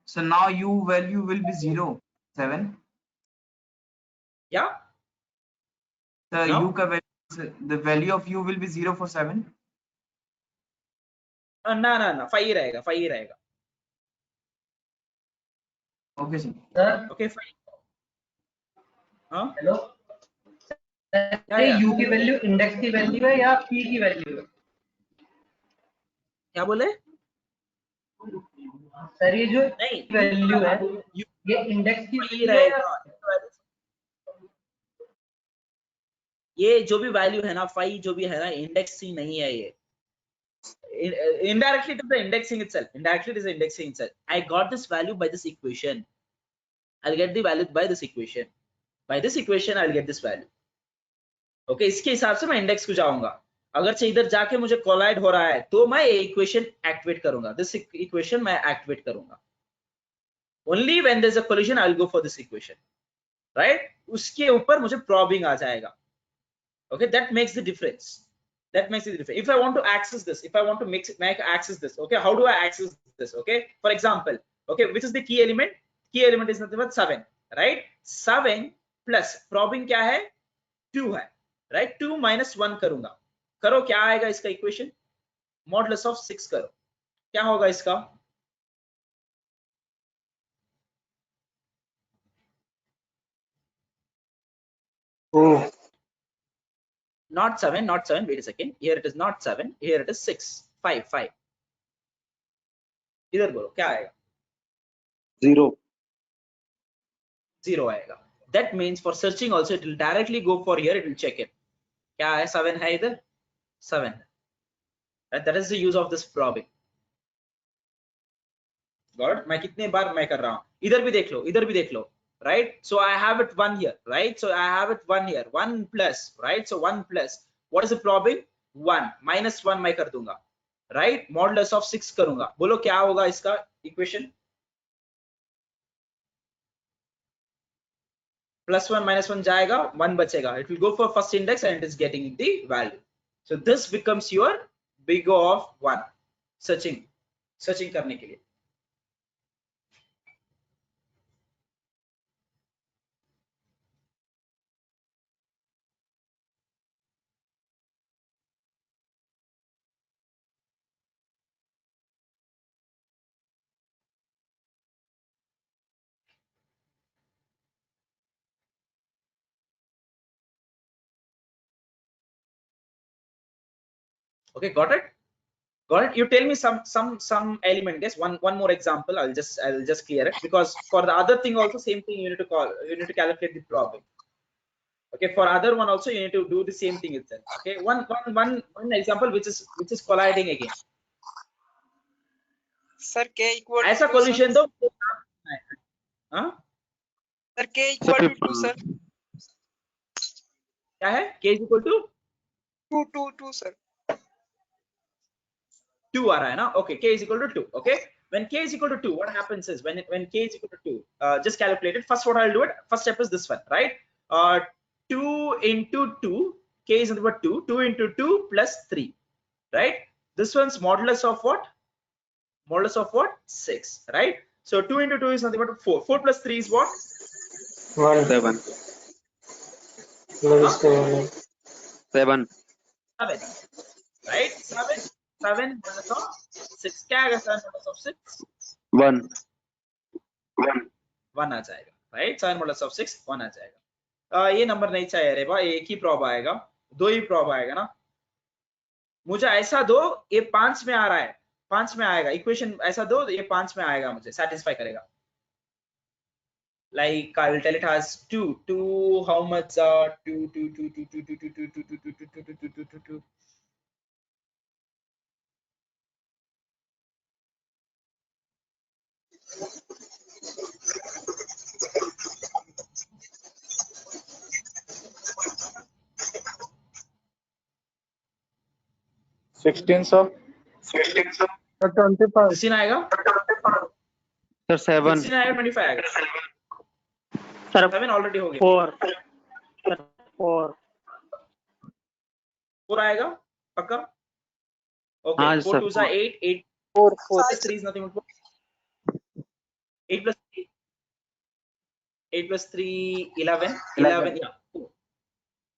So now U value will be 0, 7. या The Now? U का value, the value of U will be 0 for 7. ना 5 ही रहेगा, 5 ही रहेगा. Okay sir. Sir okay 5. हाँ हेलो सर, ये U की वैल्यू इंडेक्स की वैल्यू है या P की वैल्यू है? क्या बोले? सर ये जो नहीं, वैल्यू है ये इंडेक्स की ही वैल्यू है या रहेगा. ये जो भी वैल्यू है ना 5 जो भी है ना, इंडेक्स ही नहीं है ये. Indirectly it is the indexing itself. Indirectly it is the indexing itself. I got this value by this equation. I'll get the value by this equation. By this equation I'll get this value. Okay, इसके हिसाब से मैं index को जाऊंगा. अगर से इधर जाके मुझे कोलाइड हो रहा है तो मैं ये इक्वेशन एक्टिवेट करूंगा. दिस इक्वेशन मैं एक्टिवेट करूंगा. Only when there's a collision I'll go for this equation. Right? उसके ऊपर मुझे probing आ जाएगा. Okay, that makes the difference. That makes the difference. If I want to access this, if I want to make access this, okay, how do I access this? Okay, for example, okay, which is the key element? Key element is nothing but 7, right? 7 plus probing क्या है? 2 है, right? 2 minus 1 करूंगा. करो क्या आएगा इसका equation? Modulus of 6 करो, क्या होगा इसका? Oh, Not 7, wait a second. Here it is not 7, here it is 6, 5. इधर बोलो क्या आएगा? 0. 0 आएगा. That means for searching also it will directly go for here, it will check it. क्या है? 7 है इधर, 7. That is the use of this probing. Got it? मैं कितने बार मैं कर रहा हूँ, इधर भी देख लो, right? So I have it 1 here, right? So I have it 1 here, 1 plus, right? So 1 plus, what is the probing? 1 minus 1 मैं कर दूंगा, right? Modulus of 6 करूंगा. बोलो क्या होगा इसका इक्वेशन? plus 1 minus 1 जाएगा, 1 बचेगा. It will go for first index and it is getting the value. So this becomes your big O of 1. searching करने के लिए. Okay, got it? You tell me some element. Yes, one more example. I'll just clear it, because for the other thing also same thing you need to calculate the problem. Okay, for other one also you need to do the same thing itself. Okay, one example which is colliding again. Sir k equal ऐसा to collision दो. हाँ? Sir k equal to 2 sir. क्या है? k is equal to 2 sir. 2 आ रहा है ना? Okay, k is equal to 2. Okay, when k is equal to 2, what happens is when k is equal to 2, just calculate it. First, what I'll do it. First step is this one, right? 2 into 2, k is equal to 2 into 2 plus 3, right? This one's modulus of what? Modulus of what? 6, right? So 2 into 2 is nothing but 4. 4 plus 3 is what? 1. 7. 7. 7, right? 7 modulus of 6. क्या आएगा 7 modulus of 6? 1. 1 आ जाएगा, right? 7 modulus of 6 1 आ जाएगा. ये number नहीं चाहिए रे भाई, एक ही प्रॉब आएगा, 2 ही प्रॉब आएगा ना. मुझे ऐसा दो, ये 5 में आ रहा है 5 में आएगा, इक्वेशन ऐसा दो ये 5 में आएगा, मुझे सेटिस्फाई करेगा. Like I will tell it as 2 how much 2 16 sir. 25 16 आएगा, सर 7 16 आएगा, 25 आएगा. सर 7 ऑलरेडी हो गया. 4 आएगा पक्का. ओके, हाँ 4 sir 2 8 8 4 plus 3 is nothing but 8 plus 3 8 plus 3 11 yeah 4.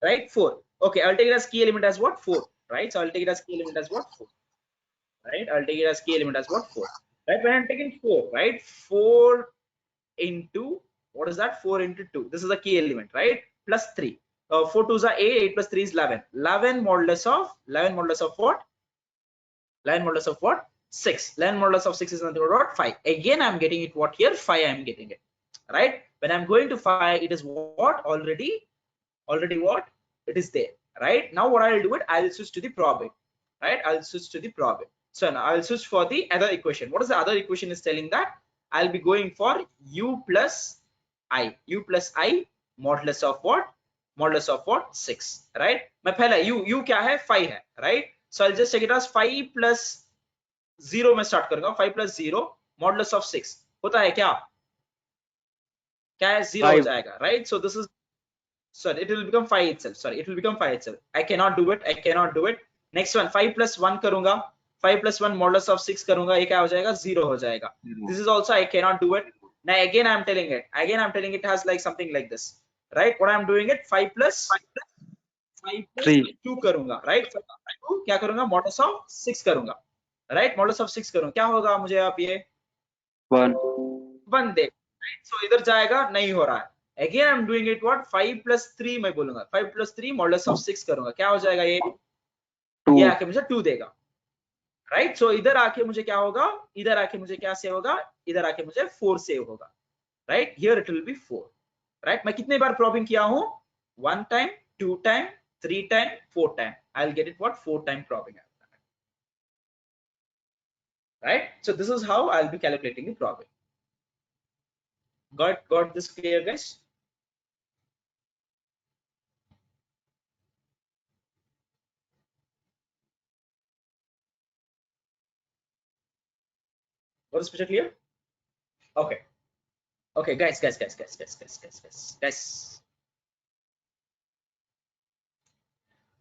Right, 4. Okay, I'll take it as key element as what? 4. Right, so I'll take it as key element as what? 4. Right, I'll take it as key element as what? 4. Right, when I'm taking 4, right, 4 into what is that? 4 into 2, this is the key element, right, plus 3. 4 2s are 8, 8 plus 3 is 11. 11 modulus of what? 11 modulus of what? 6. 11 modulus of 6 is nothing but what? 5. Again I'm getting it what here? 5 I'm getting it. Right, when I'm going to 5, it is what? Already what? It is there. Right, now what I'll do it, I'll switch to the probing. Right, I'll switch to the probing. So now I'll switch for the other equation. What is the other equation is telling that? I'll be going for u plus I modulus of what? Modulus of what? 6. Right, मैं पहला u क्या है? 5 है. Right, so I'll just take it as 5 plus 0 में start करूंगा. 5 plus 0 modulus of 6 होता है क्या? क्या है? 0 हो जाएगा. Right, so this is, sorry, it will become 5 itself. Sorry, it will become 5 itself. I cannot do it. Next one, 5 plus 1 करूंगा. 5 plus 1 modulus of 6 करूंगा. ये क्या हो जाएगा? 0 हो जाएगा. This is also I cannot do it. Now again I'm telling it has like something like this. Right, what I'm doing it, 5 plus 2 करूंगा. Right, 2 क्या करूंगा? Modulus of 6 करूंगा. Right, modulus of 6 करूंगा. क्या होगा मुझे आप ये 1 दे. Right, so इधर जाएगा, नहीं हो रहा है. Again I'm doing it what? 5 plus 3 मैं बोलूंगा. 5 plus 3 modulus of 6 करूंगा. क्या हो जाएगा ये? ये आके मुझे 2 देगा. Right, so इधर आके मुझे क्या होगा? इधर आके मुझे क्या सेव होगा? इधर आके मुझे 4 सेव होगा. Right, here it will be 4. Right, मैं कितने बार probing किया हूँ? 1 time, 2 time, 3 time, 4 time. I'll get it what? 4 time probing. Right, so this is how I'll be calculating the probing. Got this clear, guys? What is picture clear? Okay, guys.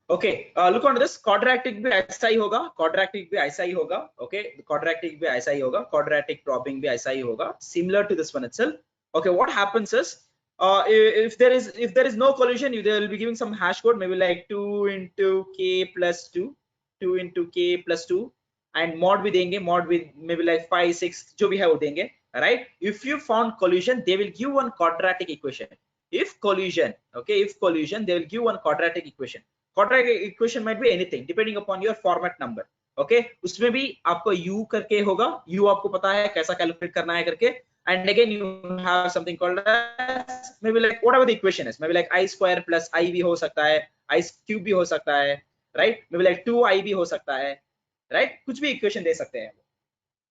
Okay, look on this. Quadratic भी ऐसा ही होगा. Okay, quadratic भी ऐसा ही होगा. Quadratic probing भी ऐसा ही होगा. Similar to this one itself. Okay, what happens is, if there is no collision, they will be giving some hash code, maybe like 2 into k plus 2, 2 into k plus 2, and mod भी देंगे, mod with maybe like 5 6 जो भी है वो देंगे. Right, if you found collision, they will give one quadratic equation. If collision, they will give one quadratic equation. Quadratic equation might be anything depending upon your format number. Okay, उसमें भी आपको u करके होगा. U आपको पता है कैसा calculate करना है करके. And again you have something called as maybe like whatever the equation is, maybe like I square plus I भी हो सकता है, I cube भी हो सकता है. Right, maybe like 2i भी हो सकता है. Right, कुछ भी इक्वेशन दे सकते हैं.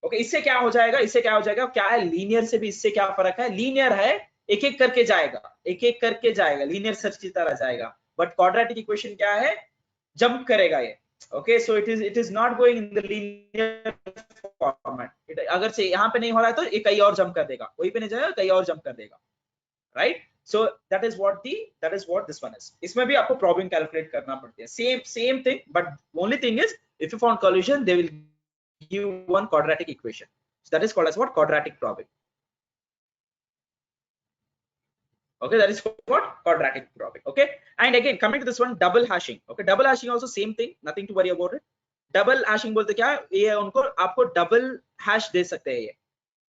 ओके, इससे क्या हो जाएगा? क्या है? लीनियर से भी इससे क्या फर्क है? लीनियर है, एक एक करके जाएगा, लीनियर सर्च की तरह जाएगा. बट क्वाड्रेटिक इक्वेशन क्या है? जंप करेगा ये. Okay, so it is not going in the linear format. अगर से यहाँ पे नहीं हो रहा है तो ये कहीं और जंप कर देगा, वहीं पे नहीं जाएगा, कहीं और जंप कर देगा. Right, so that is what this one is. इसमें भी आपको प्रॉब्लम कैलकुलेट करना पड़ती है. Same thing, but only thing is if you found collision they will give one quadratic equation. So that is called as what? Quadratic probing. Okay, that is what? Quadratic probing. Okay, and again coming to this one, double hashing. Okay, double hashing also same thing, nothing to worry about it. Double hashing बोलते क्या है? ये उनको आपको double hash दे सकते हैं ये.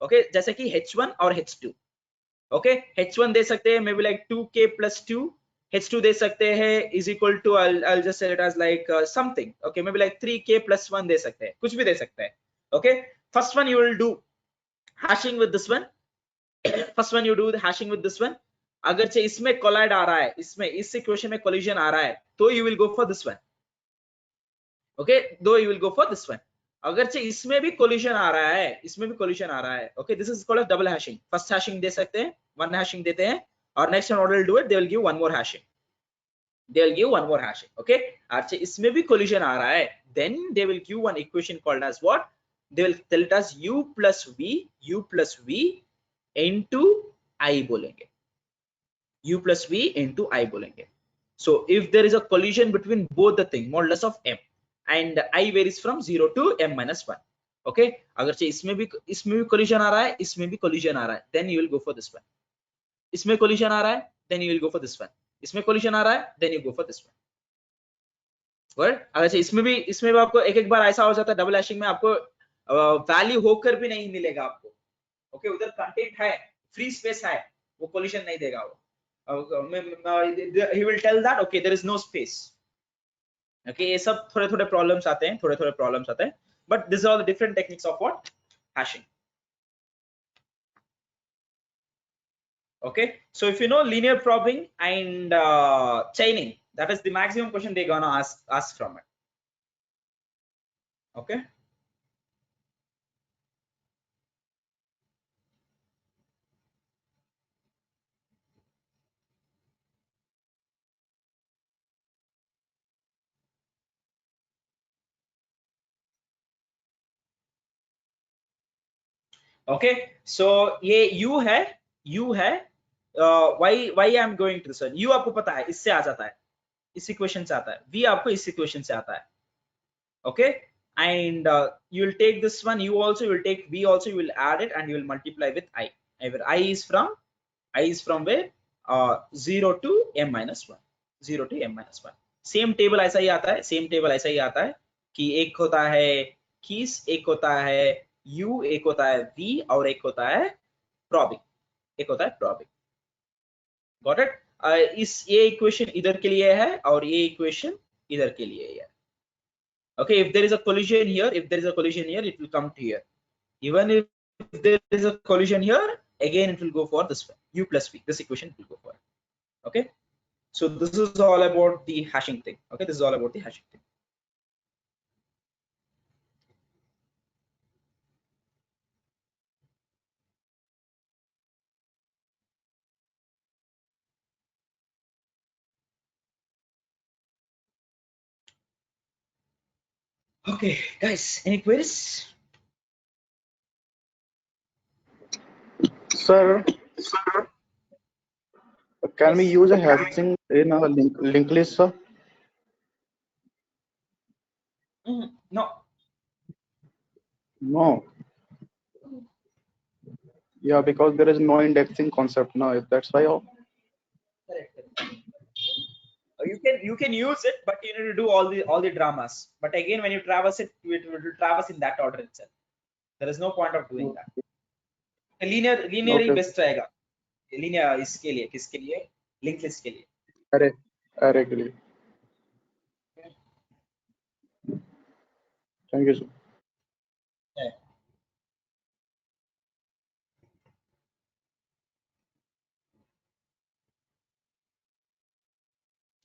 Okay, जैसे कि h1 और h2. Okay, h1 दे सकते हैं maybe like 2k plus 2. h2 दे सकते हैं is equal to I'll just say it as like something. Okay, maybe like 3k plus 1 दे सकते हैं, कुछ भी दे सकते हैं. Okay, first one you will do hashing with this one. First one you do the hashing with this one. अगर से इसमें collide आ रहा है, इसमें इस equation में collision आ रहा है, तो you will go for this one. Okay, though you will go for this one. अगर से इसमें भी collision आ रहा है, इसमें भी collision आ रहा है. Okay, this is called as double hashing. First hashing दे सकते हैं, one hashing देते हैं, और next one will do it, they will give one more hashing. They will give one more hashing. Okay, अच्छा इसमें भी collision आ रहा है, then they will give one equation called as what? They will tell it as u plus v into I बोलेंगे. U plus v into I बोलेंगे. So if there is a collision between both the thing, modulus of m, and I varies from 0 to m minus 1. Okay, अगर से इसमें भी collision आ रहा है, इसमें भी collision आ रहा है, then you will go for this one. इसमें collision आ रहा है, then you will go for this one. इसमें collision आ रहा है, then you go for this one. Right? अगर से इसमें भी आपको एक बार ऐसा हो जाता है, डबल हैशिंग में आपको वैल्यू होकर भी नहीं मिलेगा आपको. ओके, उधर कंटेंट है, फ्री स्पेस है, वो कोलिशन नहीं देगा वो. He will tell that okay there is no space. Okay, ये सब थोड़े प्रॉब्लम्स आते हैं, but these are all the different techniques of what? Hashing. Okay, so if you know linear probing and chaining, that is the maximum question they're gonna ask from it. Okay. Okay, so ये u है, why I am going to this one. u आपको पता है, इससे आ जाता है, इस equation से आता है. v आपको इस इक्वेशन से आता है. Okay, and you will take this one, you will take v also, you will add it and you will multiply with I. Where I is from where 0 to m minus 1. 0 to m minus 1. Same table ऐसा ही आता है, कि एक होता है keys, एक होता है u, एक होता है v, और एक होता है probing. Got it? ये इक्वेशन इधर के लिए है और ये इक्वेशन इधर के लिए है. Okay, if there is a collision here, it will come to here. Even if there is a collision here, again it will go for this one, u plus v. This equation will go for it. Okay, so this is all about the hashing thing. Okay, this is all about the hashing thing. Okay, guys, any queries? Sir, can we use a hashing in a linked list, sir? No. Yeah, because there is no indexing concept now. If that's why. Correct. You can use it, but you need to do all the dramas. But again, when you traverse it will traverse in that order itself. There is no point of doing that. Linear he best रहेगा. Linear इसके लिए, किसके लिए? Linked list के लिए. Array के लिए. Thank you, sir. Yeah.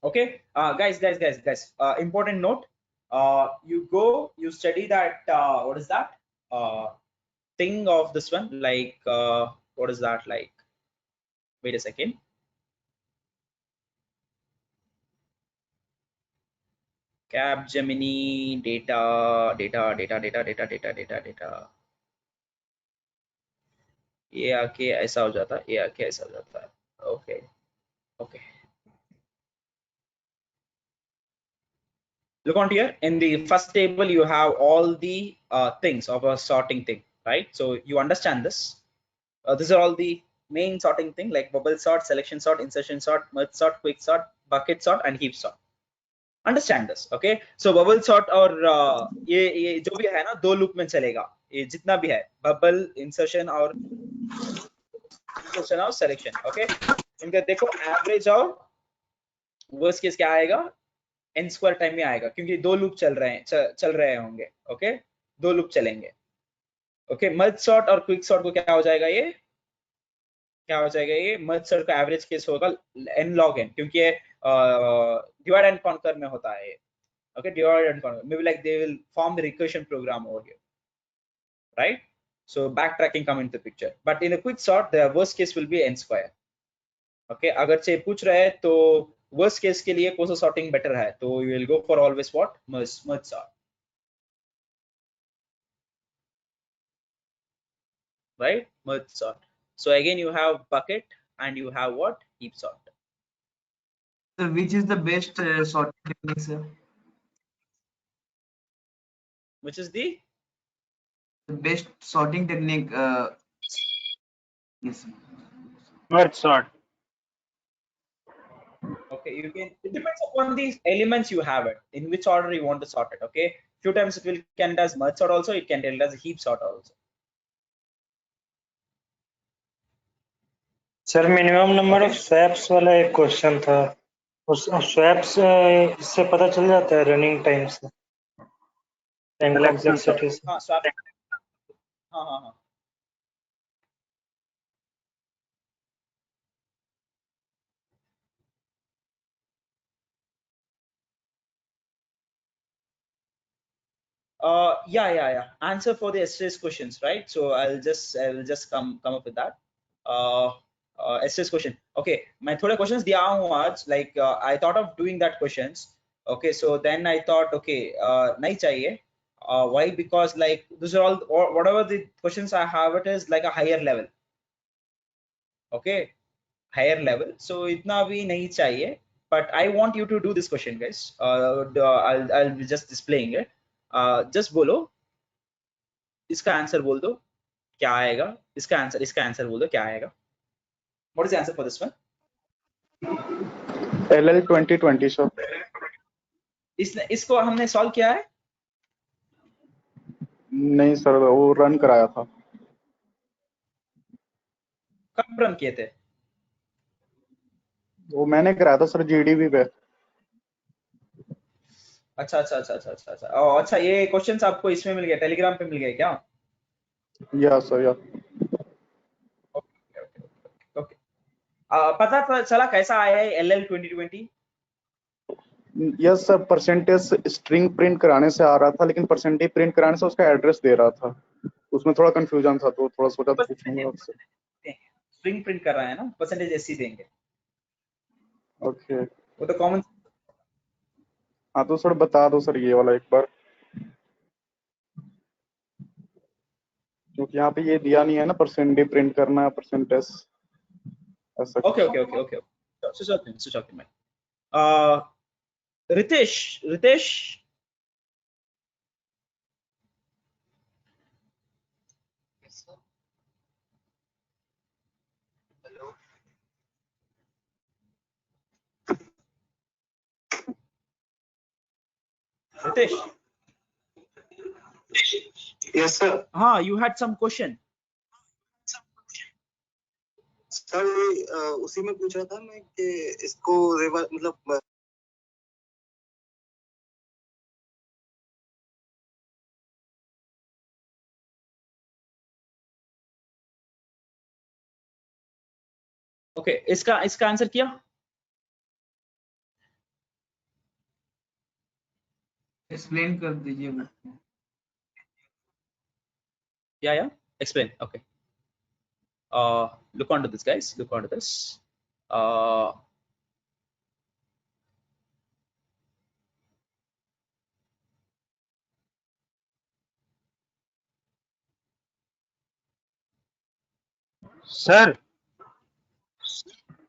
Okay, guys, important note. You study that what is that thing of this one, like what is that, like, wait a second. Capgemini data. ये आके ऐसा हो जाता है, okay. Look on here, in the first table you have all the things of a sorting thing, right? So you understand this. These are all the main sorting thing, like bubble sort, selection sort, insertion sort, merge sort, quick sort, bucket sort, and heap sort. Understand this, okay? So bubble sort और ये जो भी है ना, दो loop में चलेगा, ये जितना भी है, bubble, insertion और selection, okay? इनका देखो एवरेज और वर्स्ट केस क्या आएगा, n स्क्वायर टाइम में आएगा, क्योंकि दो लूप चल रहे होंगे. ओके, दो लूप चलेंगे. ओके मर्ज सॉर्ट और क्विक सॉर्ट को क्या हो जाएगा ये, क्या हो जाएगा ये, मर्ज सॉर्ट का एवरेज केस होगा n log n, क्योंकि ये डिवाइड एंड कॉन्कर में होता है। Okay, divide and conquer. Maybe like they will form the recursion program over here, right? So backtracking come into the picture. But in a quick sort, the worst case will be n square. Okay, अगर से पूछ रहे हैं तो worst case के लिए कौन सा sorting better है, तो you will go for always what, merge sort, right? Merge sort. So again you have bucket and you have what, heap sort. So which is the best sorting technique, sir? Which is the best sorting technique? Yes, sir. Merge sort. Okay, you can, it depends upon these elements you have it, in which order you want to sort it. Okay, few times it will can it as merge sort also, it can tell it as a heap sort also. Sir minimum number of swaps वाला एक question था, उस swaps इससे पता चल जाता है running time से, टाइम कॉम्प्लेक्सिटी से। हाँ swap, हाँ हाँ हाँ yeah answer for the yesterday's questions, right? So I will just come up with that yesterday's question. Okay, मैं थोड़े questions दिया हूँ आज, like I thought of doing that questions. Okay, so then I thought okay नहीं चाहिए. Why? Because like these are all, or whatever the questions I have, it is like a higher level. Okay, higher level, so itna bhi nahi chahiye, but I want you to do this question, guys. I'll be just displaying it. Just बोलो इसका answer बोल दो क्या आएगा, इसका answer बोल दो क्या आएगा. What is the answer for this one? LL 2020 sir. इसको हमने सॉल्व किया है? नहीं सर, वो रन कराया था. कब रन किए थे? वो मैंने कराया था सर, GDB पे. अच्छा अच्छा अच्छा अच्छा अच्छा अच्छा अच्छा, ये क्वेश्चंस आपको इसमें मिल गया, टेलीग्राम पे मिल गए क्या? या सर या. ओके, पता चला कैसा आया है LL 2020? Yes sir, percentage string print कराने से आ रहा था, लेकिन परसेंटेज प्रिंट कराने से उसका एड्रेस दे रहा था. उसमें थोड़ा कंफ्यूजन था, तो थोड़ा सोचा तो पूछूंगा आपसे. स्ट्रिंग प्रिंट कर रहा है ना, परसेंटेज ऐसी देंगे. ओके, वो तो कॉमन. हाँ तो सर बता दो सर ये वाला एक बार, क्योंकि यहाँ पे ये दिया नहीं है ना, परसेंटेज प्रिंट करना है, परसेंटेज ऐसा. Okay okay okay okay, switch off man. Ritesh Ritesh, Yes, sir. हाँ, you had some question. Sir उसी में पूछ रहा था मैं कि इसको मतलब ओके, इसका आंसर किया? एक्सप्लेन कर दीजिए. Yeah, explain. Okay. Look onto this, guys. Look onto this. Sir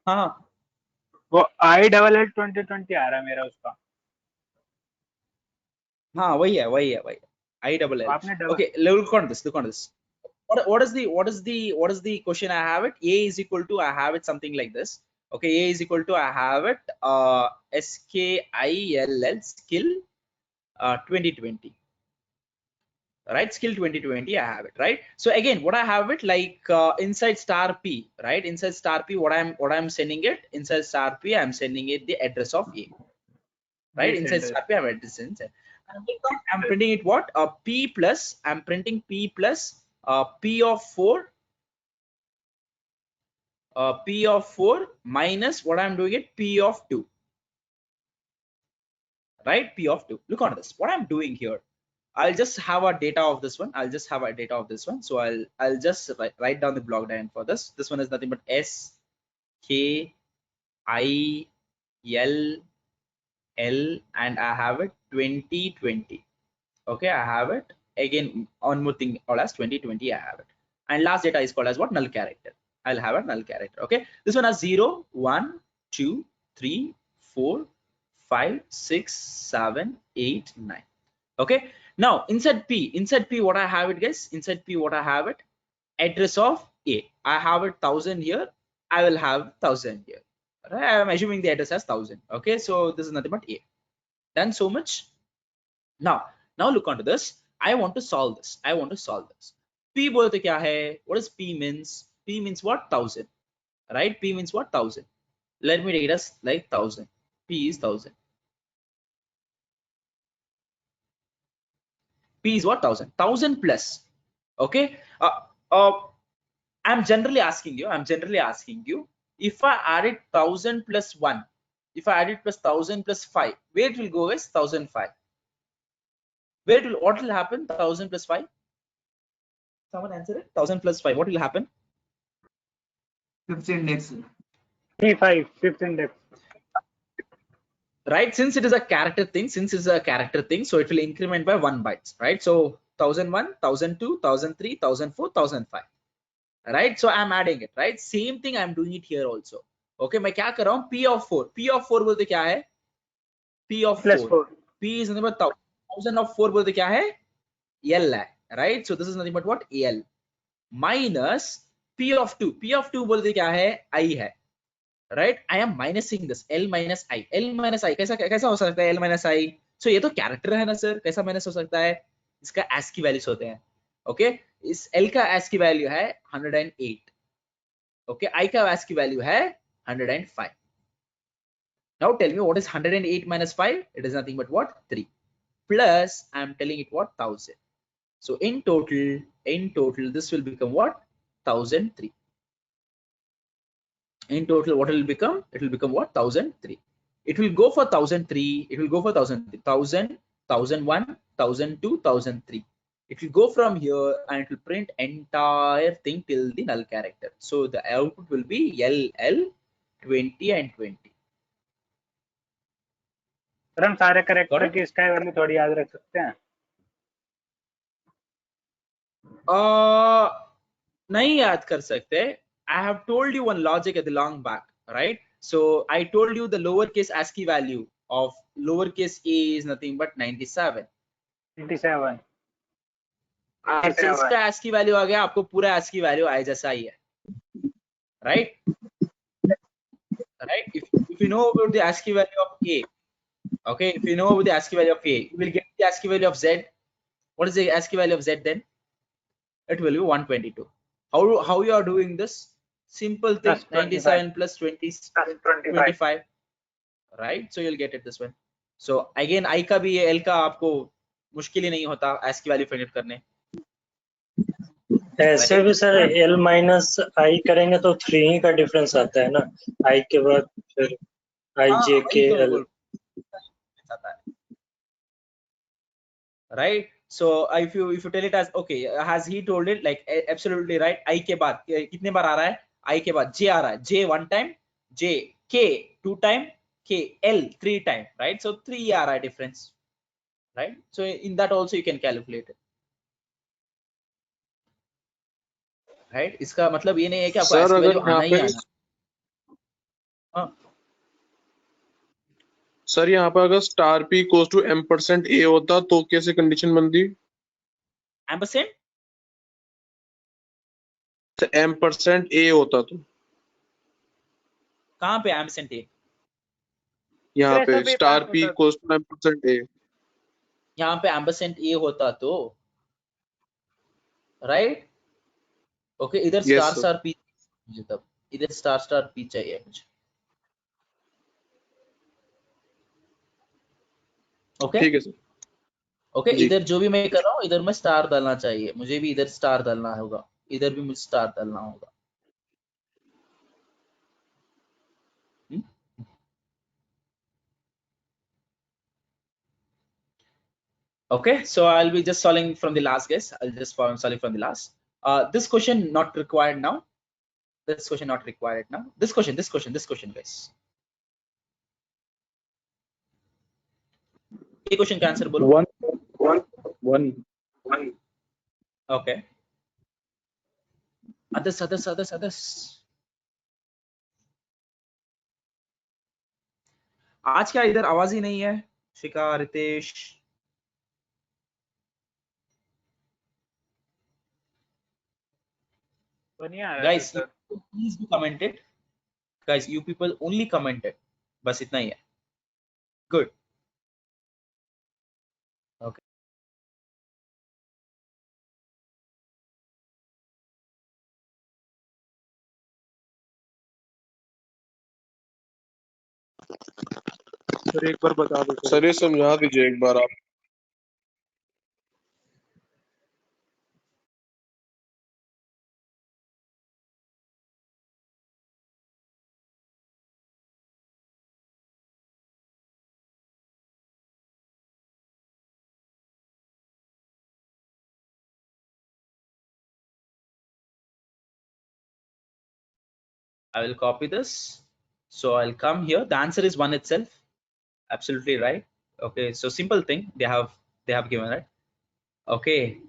हाँ वो ILL 2020 आ रहा है मेरा उसका. हाँ वही है ILL. आपने double. Okay, look on this. What is the question I have it? A is equal to, I have it something like this. Okay, A is equal to, I have it SKILL skill 2020. Right, skill 2020, I have it, right? So again, what I have it like inside star P, right? Inside star P, what I'm sending it inside star P, I'm sending it the address of A, right? Yes, inside address. star P, I'm address inside. I'm printing it what? I'm printing P plus P of 4 minus what I'm doing it P of 2, right? P of 2. Look on this. What I'm doing here, I'll just have a data of this one. So I'll just write down the block diagram for this. This one is nothing but S K I L L, and I have it 2020. Okay, I have it again. One more thing called as 2020. I have it, and last data is called as what? Null character. I'll have a null character. Okay, this one has 0, 1, 2, 3, 4, 5, 6, 7, 8, 9. Okay, now inside P, what I have it, guys? Inside P, what I have it? Address of A. I have it 1000 here. I will have 1000 here. Right? I am assuming the address has 1000. Okay, so this is nothing but A. Done so much. Now look onto this. I want to solve this. P bolte kya hai? What does P means? P means what? 1000. Right? P means what? 1000. Let me read us like 1000. P is 1000. P is what? 1000. 1000 plus. Okay. I'm generally asking you, if I added 1000 plus 1, if I added plus 1000 plus 5, where it will go is 1005. What will happen? 1000 plus 5. Someone answer it. 1000 plus 5. What will happen? Fifth index. 5th index. Right, since it is a character thing, so it will increment by 1 bytes, right? So 1001, 1002, 1003, 1004, 1005. Right, so I'm adding it, right? Same thing I'm doing it here also. Okay, मैं क्या कर रहा हूँ? P of 4 बोलते क्या है? P of 4. P is nothing but 1000 of 4 बोलते क्या है? L है, right? So this is nothing but what? L minus P of 2. P of 2 बोलते क्या है? I है, right? I am minusing this L minus I. कैसा हो सकता है L minus I? So ये तो कैरेक्टर है ना सर, कैसा माइनस हो सकता है? इसका ASCII वैल्यूज होते हैं. ओके, इस L का ASCII वैल्यू है 108. ओके, I का ASCII वैल्यू है 105. Now tell me what is 108 minus 5? It is nothing but what? 3. Plus I am telling it what? 1000. So in total this will become what? 1003. In total what will it become? It will become what? 1003. It will go for 1003. It will go for 1000, 1000, 1001, 1002, 1003. It will go from here and it will print entire thing till the null character. So the output will be LL 20 and 20. Sir हम सारे character की इसका value थोड़ी याद रख सकते हैं? नहीं याद कर सकते. I have told you one logic at the long back, right? So I told you the lowercase ASCII value of lowercase a is nothing but 97. 97. से इसका ASCII वैल्यू आ गया, आपको पूरा ASCII वैल्यू आए जैसा ही है, right? Right? If you know about the ASCII value of a, okay, if you know about the ASCII value of a, you will get the ASCII value of z. What is the ASCII value of z then? It will be 122. How you are doing this? Simple thing, 97 plus 20, 25, right? So you'll get it this one. So again, I का भी L का आपको मुश्किल ही नहीं होता ASCII value find करने. ऐसे भी सर L माइनस I करेंगे तो 3 का डिफरेंस आता है ना, I के बाद फिर IJ के L. Right? So if you tell it as okay, has he told it like absolutely right? I के बाद कितने बार आ रहा है? I के बाद J आ रहा है. J 1 time, J K 2 time, K L 3 time, right? So 3 आ रहा है difference, right? So in that also you can calculate it, right? इसका मतलब ये नहीं है कि आपको ASCII वैल्यू आना ही आना. हाँ सर, यहाँ पर अगर star p equals to m% a होता तो कैसे कंडीशन बनती? एम्परसेंट m% a होता तो कहाँ पे एम्परसेंट ए? यहाँ पे star p equals to m% a. यहाँ पे एम्परसेंट ए होता तो, राइट? ओके, इधर स्टार स्टार p, तब इधर स्टार स्टार p चाहिए मुझे. ओके, ठीक है सर. ओके जी। इधर जो भी मैं कर रहा हूँ इधर मैं स्टार डालना चाहिए, मुझे भी इधर स्टार डालना होगा, इधर भी मुझे स्टार डालना होगा। Okay, so I'll be just solving from the last, guys. I'll just solve from the last. This question not required now. This question not required now. This question, guys. ये question का answer बोलो. One. Okay. Others. आज क्या इधर आवाज ही नहीं है? शिका, Ritesh. Guys, please be commented. Guys, you people only commented. बस इतना ही है. Good. Okay. सर एक बार बता दो सर ये समझा दीजिए एक बार आप। I will copy this. So I'll come here. The answer is 1 itself. Absolutely right. Okay, so simple thing they have given, right? Okay.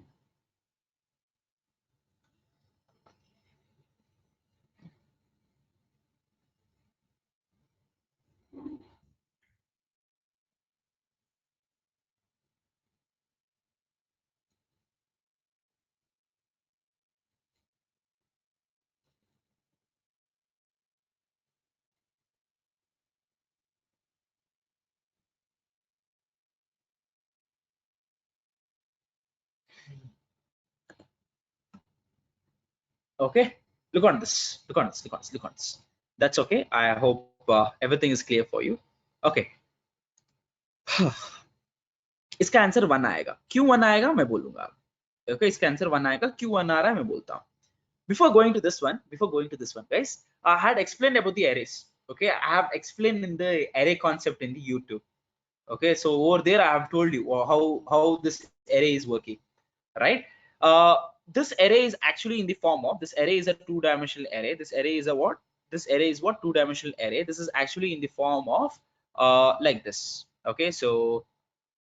Okay, look on this. That's okay. I hope everything is clear for you. Okay. इसका answer 1 आएगा. क्यों 1 आएगा मैं बोलूंगा. Okay, इसका answer 1 आएगा. क्यों 1 आ रहा है मैं बोलता हूँ. Before going to this one, guys, I had explained about the arrays. Okay, I have explained in the array concept in the YouTube. Okay, so over there I have told you how this array is working, right? This array is actually in the form of, this array is a 2-dimensional array. This array is a what? This array is what? 2-dimensional array. This is actually in the form of like this. Okay, so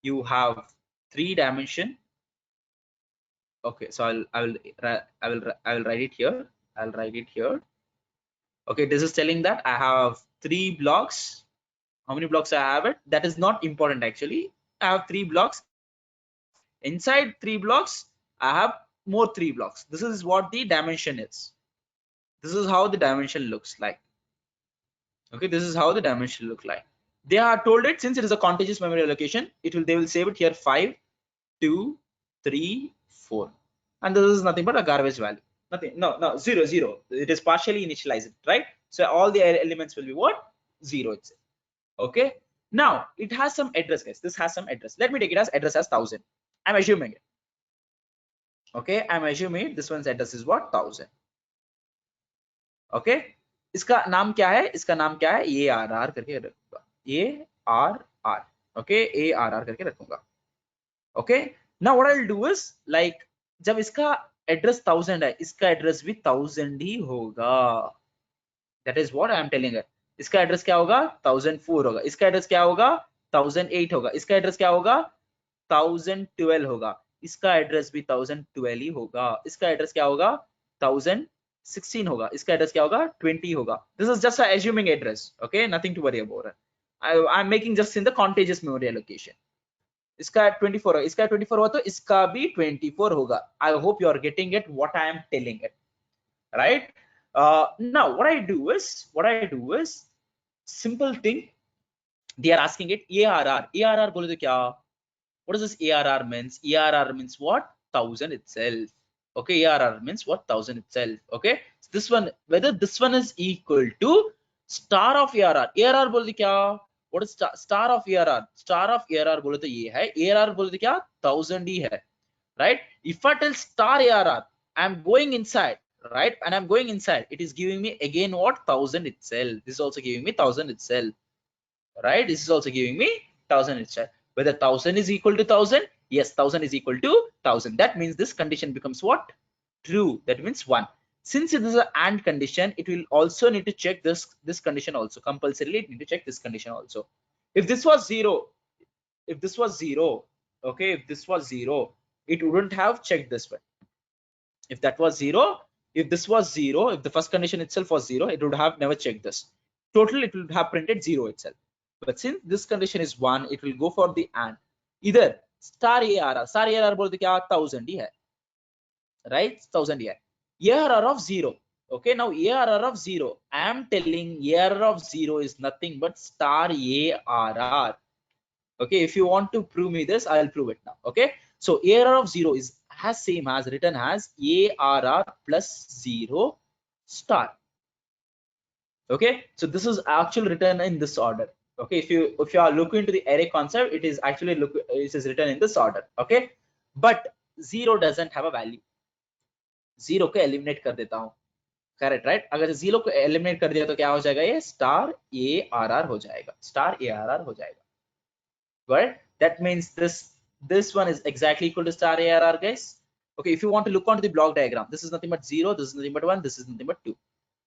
you have 3 dimension. Okay, so I will write it here. I'll write it here. Okay, this is telling that I have 3 blocks. How many blocks I have it? That is not important actually. I have 3 blocks. Inside 3 blocks, I have more 3 blocks. This is what the dimension is. This is how the dimension looks like. Okay, this is how the dimension look like. They are told it, since it is a contiguous memory allocation, they will save it here 5, 2, 3, 4, and this is nothing but a garbage value. Nothing. No, 0, 0. It is partially initialized, right? So all the elements will be what? 0 itself. Okay. Now it has some address, guys. This has some address. Let me take it as address as 1000. I'm assuming it. Okay, I'm assuming this one's address is what? 1000. Okay. इसका नाम क्या है? इसका नाम क्या है? ARR करके रखूंगा. ARR. Okay, ARR करके रखूंगा. Okay. Now what I'll do is, like, जब इसका एड्रेस 1000 है, इसका एड्रेस भी 1000 ही होगा. That is what I am telling her. इसका एड्रेस क्या होगा? 1004 होगा. इसका एड्रेस क्या होगा? 1008 होगा. इसका एड्रेस क्या होगा? 1012 होगा. इसका एड्रेस भी 1012 ही होगा. इसका एड्रेस क्या होगा? 1016 होगा. इसका एड्रेस क्या होगा? 20 होगा. This is just a assuming address. Okay, nothing to worry about it. I'm making just in the contiguous memory allocation. इसका 24 होगा. इसका 24 हुआ तो इसका भी 24 होगा. I hope you are getting it what I am telling it, right? Now what I do is simple thing. They are asking it ARR बोले तो क्या? What does this ARR means? ARR means what? 1000 itself. Okay, ARR means what? 1000 itself. Okay, so this one, whether this one is equal to star of ARR. ARR बोले तो क्या? What is star of ARR? Star of ARR बोले तो ये है, ARR बोले तो क्या 1000 ही है, right? If I tell star ARR, I'm going inside, right? And I'm going inside, it is giving me again what? 1000 itself. This is also giving me 1000 itself, right? This is also giving me 1000 itself. Whether 1000 is equal to 1000, yes, 1000 is equal to 1000. That means this condition becomes what? True. That means 1. Since it is an AND condition, it will also need to check this condition also. Compulsorily, it need to check this condition also. If this was 0, if this was 0, okay, if this was 0, it wouldn't have checked this one. If that was 0, if this was 0, if the first condition itself was 0, it would have never checked this. Total, it would have printed 0 itself. But since this condition is 1, it will go for the AND. Either star ARR बोलते क्या 1000 ही है, right? 1000 ही है. ARR of 0. Okay, now ARR of 0. I am telling ARR of 0 is nothing but star ARR. Okay, if you want to prove me this, I'll prove it now. Okay, so ARR of 0 is as same as written as ARR plus 0 star. Okay, so this is actually written in this order. Okay, if you are looking into the array concept, it is actually it is written in this order. Okay, but 0 doesn't have a value. 0 को eliminate कर देता हूँ, correct, right? अगर 0 को eliminate कर दिया तो क्या हो जाएगा? ये star ARR हो जाएगा, star ARR हो जाएगा, right? That means this one is exactly equal to star ARR, guys. Okay, if you want to look onto the block diagram, this is nothing but 0, this is nothing but 1, this is nothing but 2.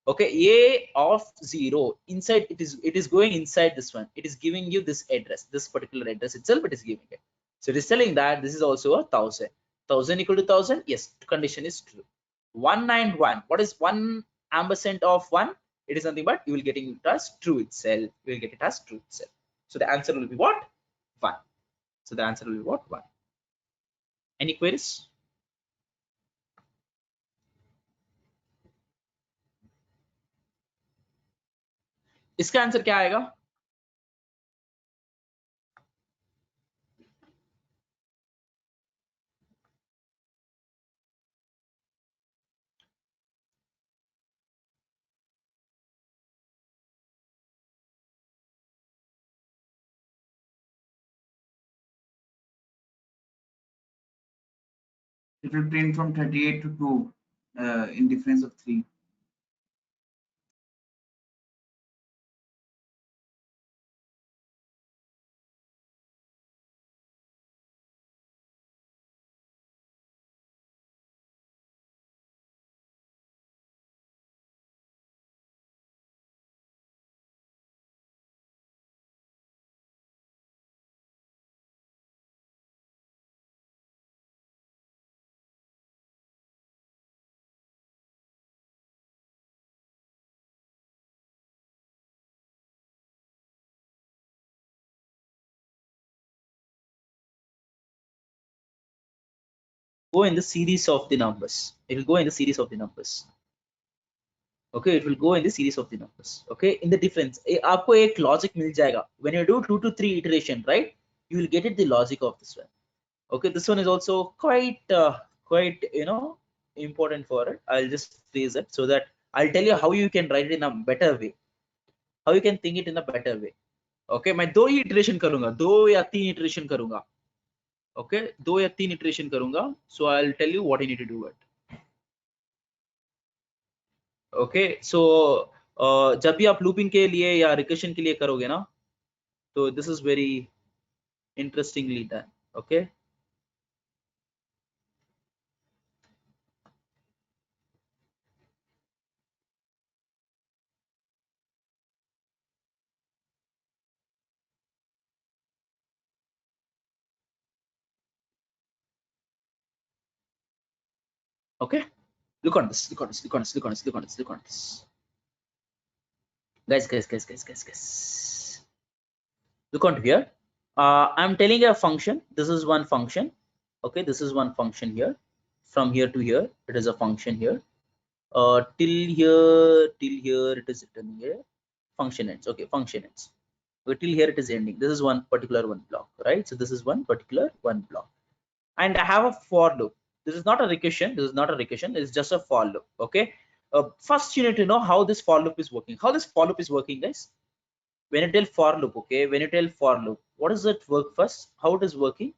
Okay, A of 0 inside, it is going inside this one. It is giving you this address, this particular address itself. It is giving it. So it is telling that this is also a 1000. 1000 equal to 1000. Yes, condition is true. 191. What is 1 ampersand of 1? It is nothing but you will getting it as true itself. You will get it as true itself. So the answer will be what? 1. So the answer will be what? 1. Any queries? इसका answer क्या आएगा? It will print from 38 to 2 in difference of 3. Go in the series of the numbers. It will go in the series of the numbers. Okay, it will go in the series of the numbers. Okay, in the difference, आपको एक logic मिल जाएगा. When you do 2 to 3 iteration, right? You will get it the logic of this one. Okay, this one is also quite important for it. I'll just phrase it so that I'll tell you how you can write it in a better way. How you can think it in a better way. Okay, मैं 2 ही iteration करूँगा, 2 या 3 iteration करूँगा. Okay, 2 या 3 iteration करूँगा. So I'll tell you what you need to do it. Okay, so जब भी आप looping के लिए या recursion के लिए करोगे ना, तो this is very interestingly done. Okay. Okay, look on this, look on this, look on this, look on this, look on this, look on this. Guys. Look on here. I'm telling a function. This is one function. Okay, this is one function here. From here to here, it is a function here. Till here, it is written here. Function ends. Okay, function ends. But till here it is ending. This is one particular one block, right? So this is one particular one block. And I have a for loop. This is not a recursion. This is not a recursion. It's just a for loop. Okay. First, you need to know how this for loop is working. How this for loop is working, guys. when you tell for loop, okay, when you tell for loop, what does it work first? How it is working?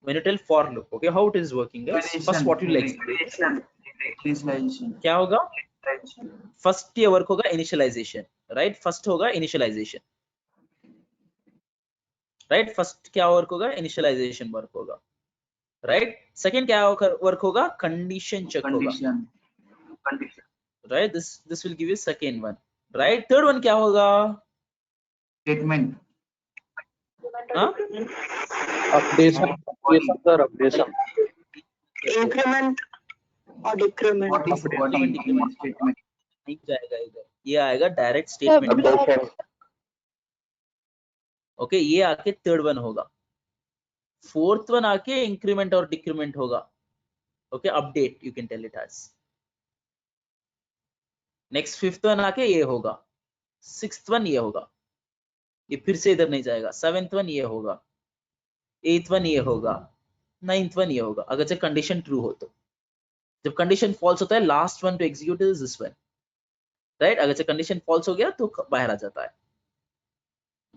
When you tell for loop, okay, how it is working, guys? First, what will explain? क्या होगा? First ये work होगा initialization, right? First होगा initialization, right? First क्या work होगा? Initialization work होगा, right? Second क्या work होगा? Condition check होगा, right? This will give you second one, right? Third one क्या होगा? Statement. हाँ? Updation, sir, updation. Increment or decrement. What is statement? नहीं जाएगा इधर, ये आएगा डायरेक्ट स्टेटमेंट, ओके, ये आके थर्ड वन होगा, फोर्थ वन आके इंक्रीमेंट और डिक्रीमेंट होगा, okay, update you can tell it as, next fifth one आके ये होगा, सिक्स्थ वन ये होगा, ये फिर से इधर नहीं जाएगा, सेवेंथ वन ये होगा, एथ वन ये होगा, नाइन्थ वन ये होगा, अगर से कंडीशन ट्रू हो तो, जब कंडीशन फॉल्स होता है last one two execute is this one, right? अगर से कंडीशन फॉल्स हो गया तो बाहर आ जाता है,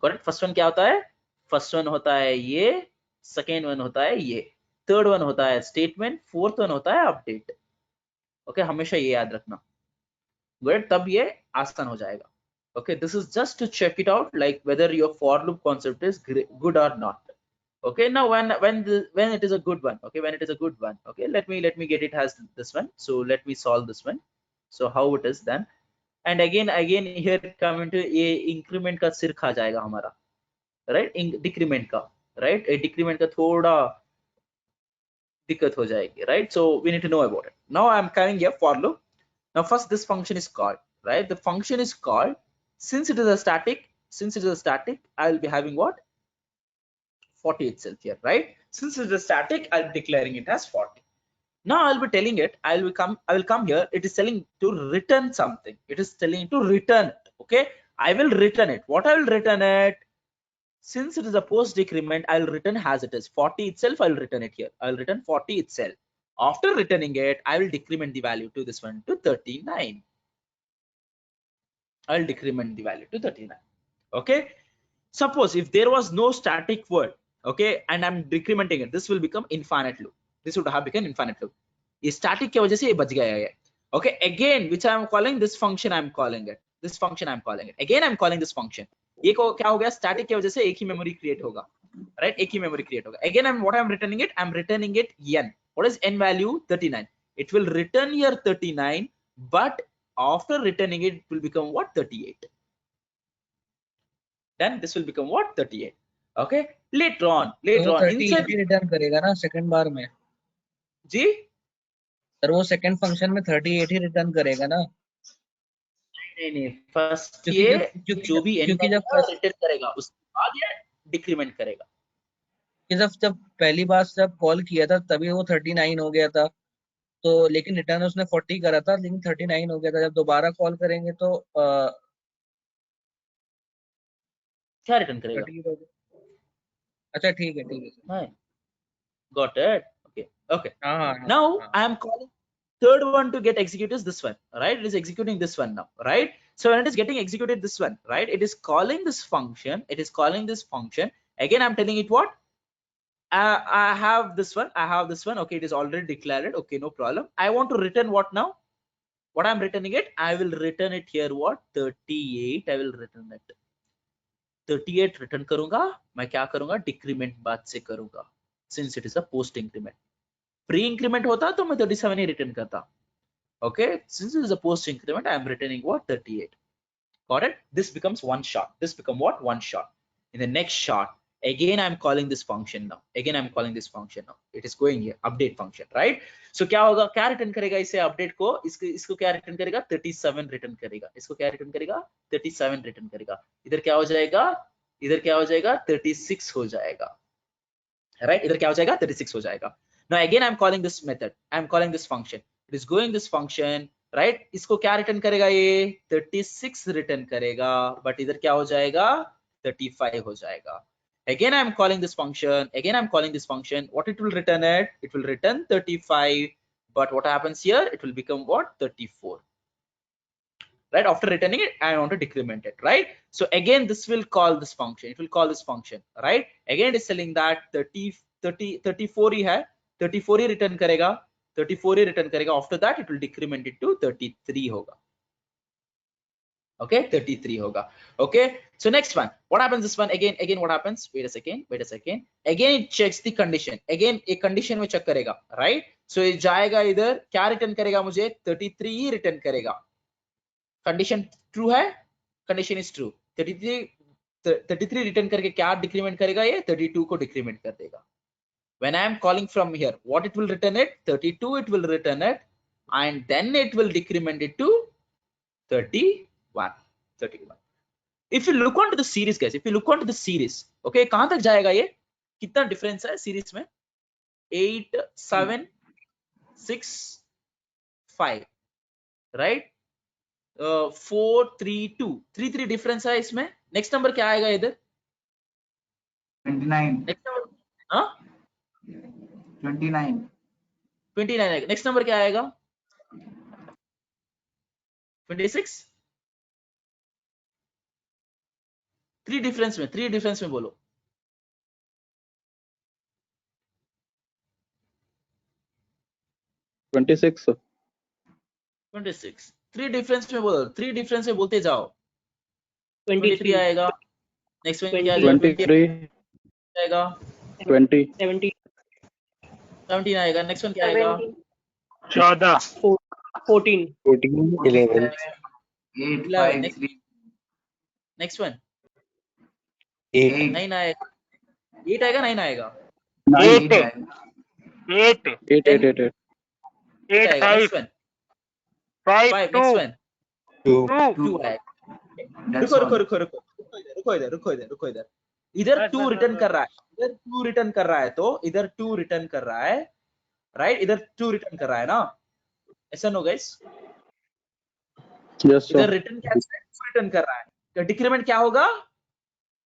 करेक्ट? फर्स्ट वन क्या होता है? फर्स्ट वन होता है ये, सेकेंड वन होता है ये, थर्ड वन होता है स्टेटमेंट, फोर्थ वन होता है अपडेट, ओके, हमेशा ये याद रखना, गुड, तब ये आसान हो जाएगा, okay? This is just to check it out like whether your for loop concept is good और not, okay? Now when it is a good one, okay, when it is a good one, okay, let me get it as this one, so let me solve this one, so how it is then, and again here come into a increment का सिर खा जाएगा हमारा, right? decrement का, right? a decrement का थोड़ा दिक्कत हो जाएगी, right? So we need to know about it. Now I'm coming here for loop. Now first this function is called, right? The function is called, since it is a static, I will be having what? 40 itself here, right? Since it is static, I'll be declaring it as 40. Now I'll be telling it, I will come here, it is telling to return something, it is telling to return it, okay? I will return it. What I will return it? Since it is a post decrement, I'll return as it is 40 itself. I'll return it here, I'll return 40 itself. After returning it, I will decrement the value to this one to 39. I'll decrement the value to 39, okay? Suppose if there was no static word, okay, and I'm decrementing it, this will become infinite loop. This would have become infinite loop. Is static की वजह से ये बच गया है, okay? Again, which I am calling this function, I am calling it this function, I am calling it again, I am calling this function. ये को क्या हो गया? static की वजह से एक ही memory create होगा, right? एक ही memory create होगा. Again, what I am returning it? I am returning it n. What is n value? 39. It will return here 39, but after returning it, it will become what? 38. Then this will become what? 38. Okay, later on inside return करेगा ना second बार में जी sir, वो second function में 38 ही return करेगा ना? नहीं, first ये जो भी क्योंकि जब रिटर्न करेगा उसके बाद ये डिक्रीमेंट करेगा, जब पहली बार जब कॉल किया था तभी वो 39 हो गया था, तो लेकिन रिटर्न उसने 40 करा था, लेकिन 39 हो गया था. जब दोबारा कॉल करेंगे तो क्या रिटर्न करेगा? अच्छा ठीक है got it, okay. Now I am calling third one to get executed is this one, right? It is executing this one now, right? So when it is getting executed this one, right, it is calling this function, again I'm telling it what? I have this one, okay, it is already declared, okay, no problem. I want to return what now? What I'm returning it? I will return it here what? 38. I will return it 38 return करूंगा. मैं क्या करूंगा? Decrement बाद से करूंगा, since it is a post increment. Pre increment होता तो मैं 37 ही रिटर्न करता, okay? Since it is a post increment, I am returning what? 38. Got it? This becomes one shot. This become what? One shot. In the next shot, again I'm calling this function now. It is going here, update function, right? So क्या होगा? क्या return करेगा इसे? Update को इसको क्या return करेगा? 37 return करेगा. इसको क्या रिटर्न करेगा? 37 रिटर्न करेगा. इधर क्या हो जाएगा? 36 हो जाएगा, right? इधर क्या हो जाएगा? 36 हो जाएगा. Now again I'm calling this method, I'm calling this function. It is going this function, right? इसको क्या रिटर्न करेगा? ये 36 रिटर्न करेगा, बट इधर क्या हो जाएगा? 35 हो जाएगा. Again I'm calling this function, what it will return at? It will return 35, but what happens here? It will become what? 34. right? After returning it, I want to decrement it, right? So again, this will call this function. It will call this function, right? Again, it is telling that 34 ही है, 34 ही return करेगा, 34 ही return करेगा. After that, it will decrement it to 33 होगा. Okay, 33 होगा. Okay, so next one, what happens this one? Again what happens? Wait a second. Again it checks the condition. Again एक condition में check करेगा, right? So ये जाएगा इधर, क्या return करेगा मुझे? 33 ही return करेगा. Condition true है? Condition is true. 33 return करके क्या decrement करेगा? ये 32 को decrement कर देगा. When I am calling from here, what it will return it? 32 it will return it, and then it will decrement it to 31. If you look onto the series, guys, if you look onto the series, okay, कहां तक जाएगा ये? कितना difference है series में? 8, 7, 6, 5, right? 4, 3, 2, 3, 3 difference है इसमें. Next number क्या आएगा इधर? 29. Next number, हाँ? 29. 29 आएगा. Next number क्या आएगा? 26. 3 difference में बोलो. $26. 26. 3 difference में बोलो. 3 difference में बोलते जाओ. 23 आएगा. Next one क्या आएगा? 23. आएगा. 20. 17 आएगा. Next one क्या आएगा? 14 14 11. 11. Next one 8. 9 आएगा. 8 आएगा, 9 आएगा. 8. 8 8. 8 आएगा. Next one 5. Next one 2 आएगा. रुको इधर. इधर 2 रिटर्न कर रहा है. इधर 2 रिटर्न कर रहा है, तो इधर 2 रिटर्न कर रहा है, राइट? इधर 2 रिटर्न कर रहा है ना? ऐसा नो गाइस? Yes, इधर sir. रिटर्न क्या रिटर्न कर रहा है, तो डिक्रीमेंट क्या होगा?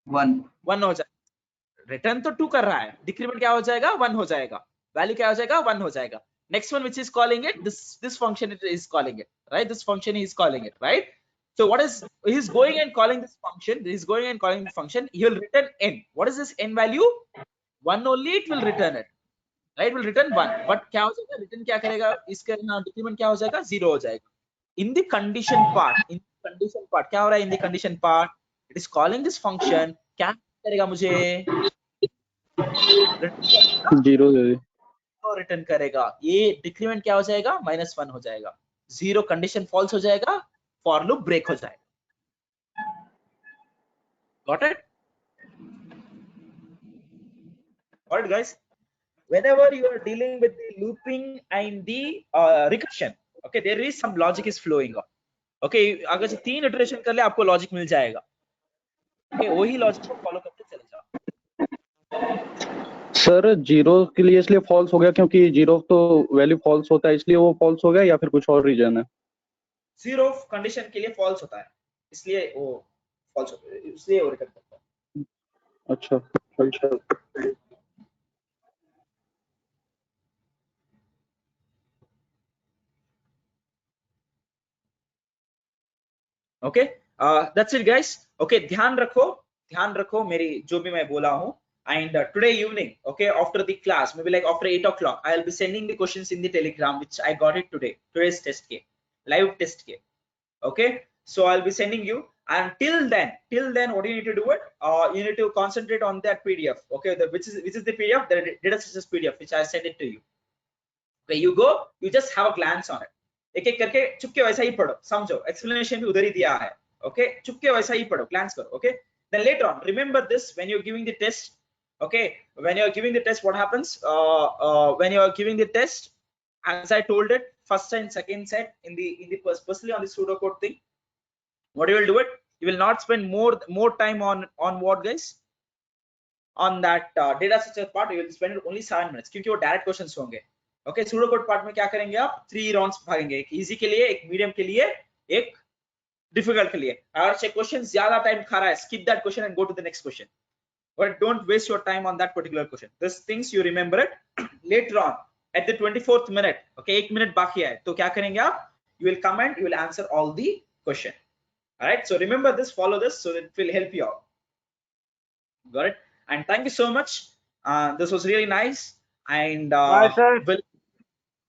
1 हो जाएगा. रिटर्न तो 2 कर रहा है, डिक्रीमेंट क्या हो जाएगा? 1 हो जाएगा. वैल्यू क्या हो जाएगा? 1 हो जाएगा. Next one which is calling it, this function it is calling it, right? This function he is calling it, right? So what is, he is going and calling this function, he is going and calling the function, he will return n. What is this n value? 1 only it will return it, right? It will return 1. But क्या हो जाएगा? Return क्या करेगा? इसका decrement क्या हो जाएगा? 0 हो जाएगा. In the condition part, क्या हो रहा है? In the condition part, it is calling this function. क्या करेगा मुझे? 0 रिटर्न करेगा. ये डिक्रीमेंट क्या हो जाएगा? -1 हो जाएगा. 0 कंडीशन फॉल्स हो जाएगा, फॉर लूप ब्रेक हो जाएगा. Got it? Alright guys, whenever you are dealing with the looping and the recursion, okay, there is some logic is flowing on. Okay, अगर से 3 इटरेशन कर ले आपको लॉजिक मिल जाएगा. Okay, वही लॉजिक को फॉलो करते चले जाओ. सर 0 के लिए इसलिए फॉल्स हो गया क्योंकि 0 तो वैल्यू फॉल्स होता है, इसलिए वो फॉल्स हो गया, या फिर कुछ और रीजन है? 0 कंडीशन के लिए फॉल्स होता है, इसलिए वो फॉल्स होता है, इसलिए वो रिटर्न करता है. अच्छा. Okay, that's it guys. Okay, ध्यान रखो मेरी जो भी मैं बोला हूँ. And today evening, okay, after the class, maybe like after 8 o'clock, I'll be sending the questions in the Telegram, which I got it today's test ke, live test ke. Okay, so I'll be sending you, and till then, what do you need to do it? You need to concentrate on that PDF. Okay, which is the PDF, the data structures PDF, which I sent it to you. Okay, you go, you just have a glance on it. एक करके चुपके वैसा ही पढ़ो, समझो, explanation भी उधर ही दिया है. Okay, चुपके वैसा ही पढ़ो, glance करो. Okay, then later on, remember this when you're giving the test. Okay, when you're giving the test, what happens? When you're giving the test, as I told it, first and second set in the especially on the pseudo code thing, what you will do it? You will not spend more time on what guys? On that data structure part. You will spend only 7 minutes क्योंकि वो direct questions होंगे. Okay, pseudo code part में क्या करेंगे आप? 3 rounds भागेंगे, एक easy के लिए, एक medium के लिए, एक difficult के लिए. अगर question ज़्यादा time खा रहा है, skip that question and go to the next question. But don't waste your time on that particular question. These things you remember it later on at the 24th minute. Okay, 1 minute बाकी है, तो क्या करेंगे आप? You will come and you will answer all the question. All right, so remember this, follow this, so it will help you out. Got it? And thank you so much. This was really nice, and Bye, sir.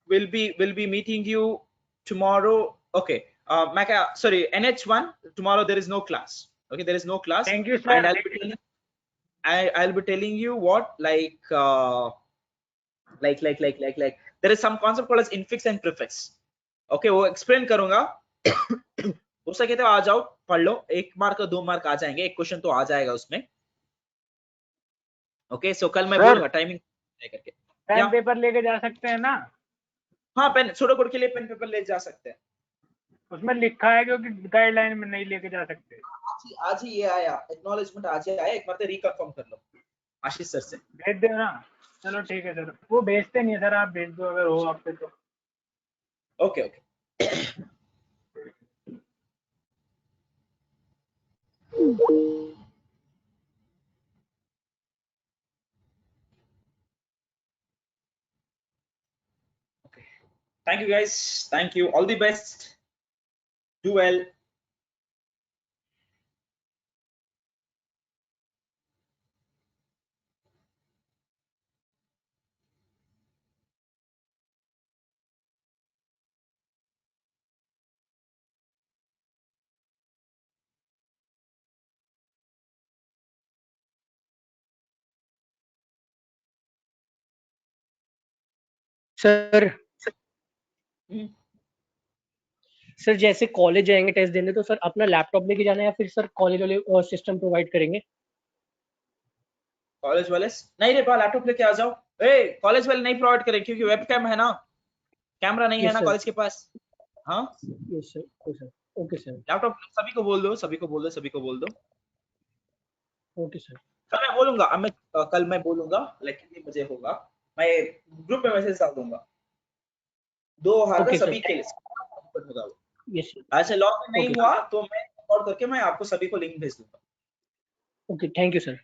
we'll be meeting you tomorrow. Okay, Maka, sorry, NH1. Tomorrow there is no class. Okay, there is no class. Thank you, sir. And I'll be telling you what, like there is some concept called as infix and prefix. Okay, वो explain करूंगा. हो सके तो आ जाओ, पढ़ लो. 1 mark 2 mark आ जाएंगे, एक question तो आ जाएगा उसमें. ओके, सो कल मैं बोलूंगा टाइमिंग करके. पेन पेपर लेके जा सकते हैं ना? हाँ, पेन सूडो कोड के लिए पेन पेपर ले जा सकते हैं. उसमें लिखा है क्योंकि गाइडलाइन में नहीं लेके जा सकते. आज ही ये आया एक्नॉलेजमेंट, आज ही आया. एक बार रिकंफर्म कर लो आशीष सर से. भेज दो ना. चलो ठीक है सर. वो भेजते नहीं है सर, आप भेज दो अगर हो आप पे तो. Okay okay. Thank you guys. Thank you. All the best. Do well. Sir sir जैसे कॉलेज जाएंगे टेस्ट देने, तो सर अपना लैपटॉप लेके जाना है या फिर सर कॉलेज वाले सिस्टम प्रोवाइड करेंगे? कॉलेज वाले नहीं रे, लैपटॉप लेके आ जाओ. ए, कॉलेज वाले नहीं प्रोवाइड करें क्योंकि वेबकैम है ना, कैमरा नहीं है ना कॉलेज के पास. हाँ yes sir. Okay sir. Laptop सभी को बोल दो, सभी को बोल दो, सभी को बोल दो. Okay sir. कल मैं बोलूंगा, कल मैं बोलूंगा लाइक कितने बजे होगा, मैं ग्रुप में मैसेज डाल दूंगा. 2000 सभी के लिए होगा वो. यस. ऐसे लॉग नहीं हुआ तो मैं रिकॉर्ड करके मैं आपको सभी को लिंक भेज दूंगा. Okay, thank you sir.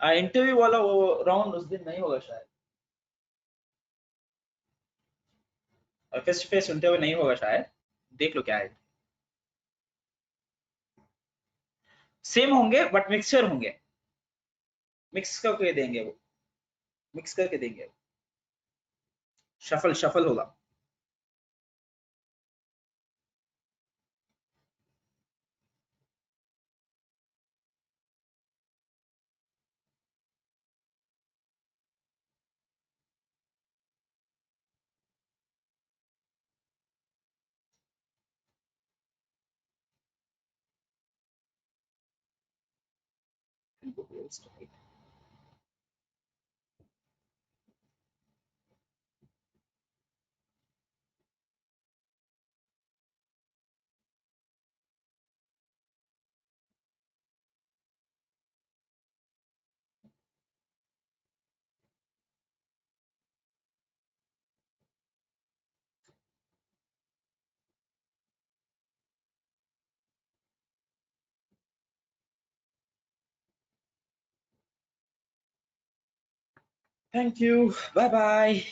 Interview वाला वो राउंड उस दिन नहीं होगा शायद. फेस टू फेस इंटरव्यू नहीं होगा शायद. देख लो क्या है. सेम होंगे बट मिक्सचर होंगे. मिक्स करके देंगे वो, मिक्स करके देंगे. शफल होगा. Thank you. Bye bye.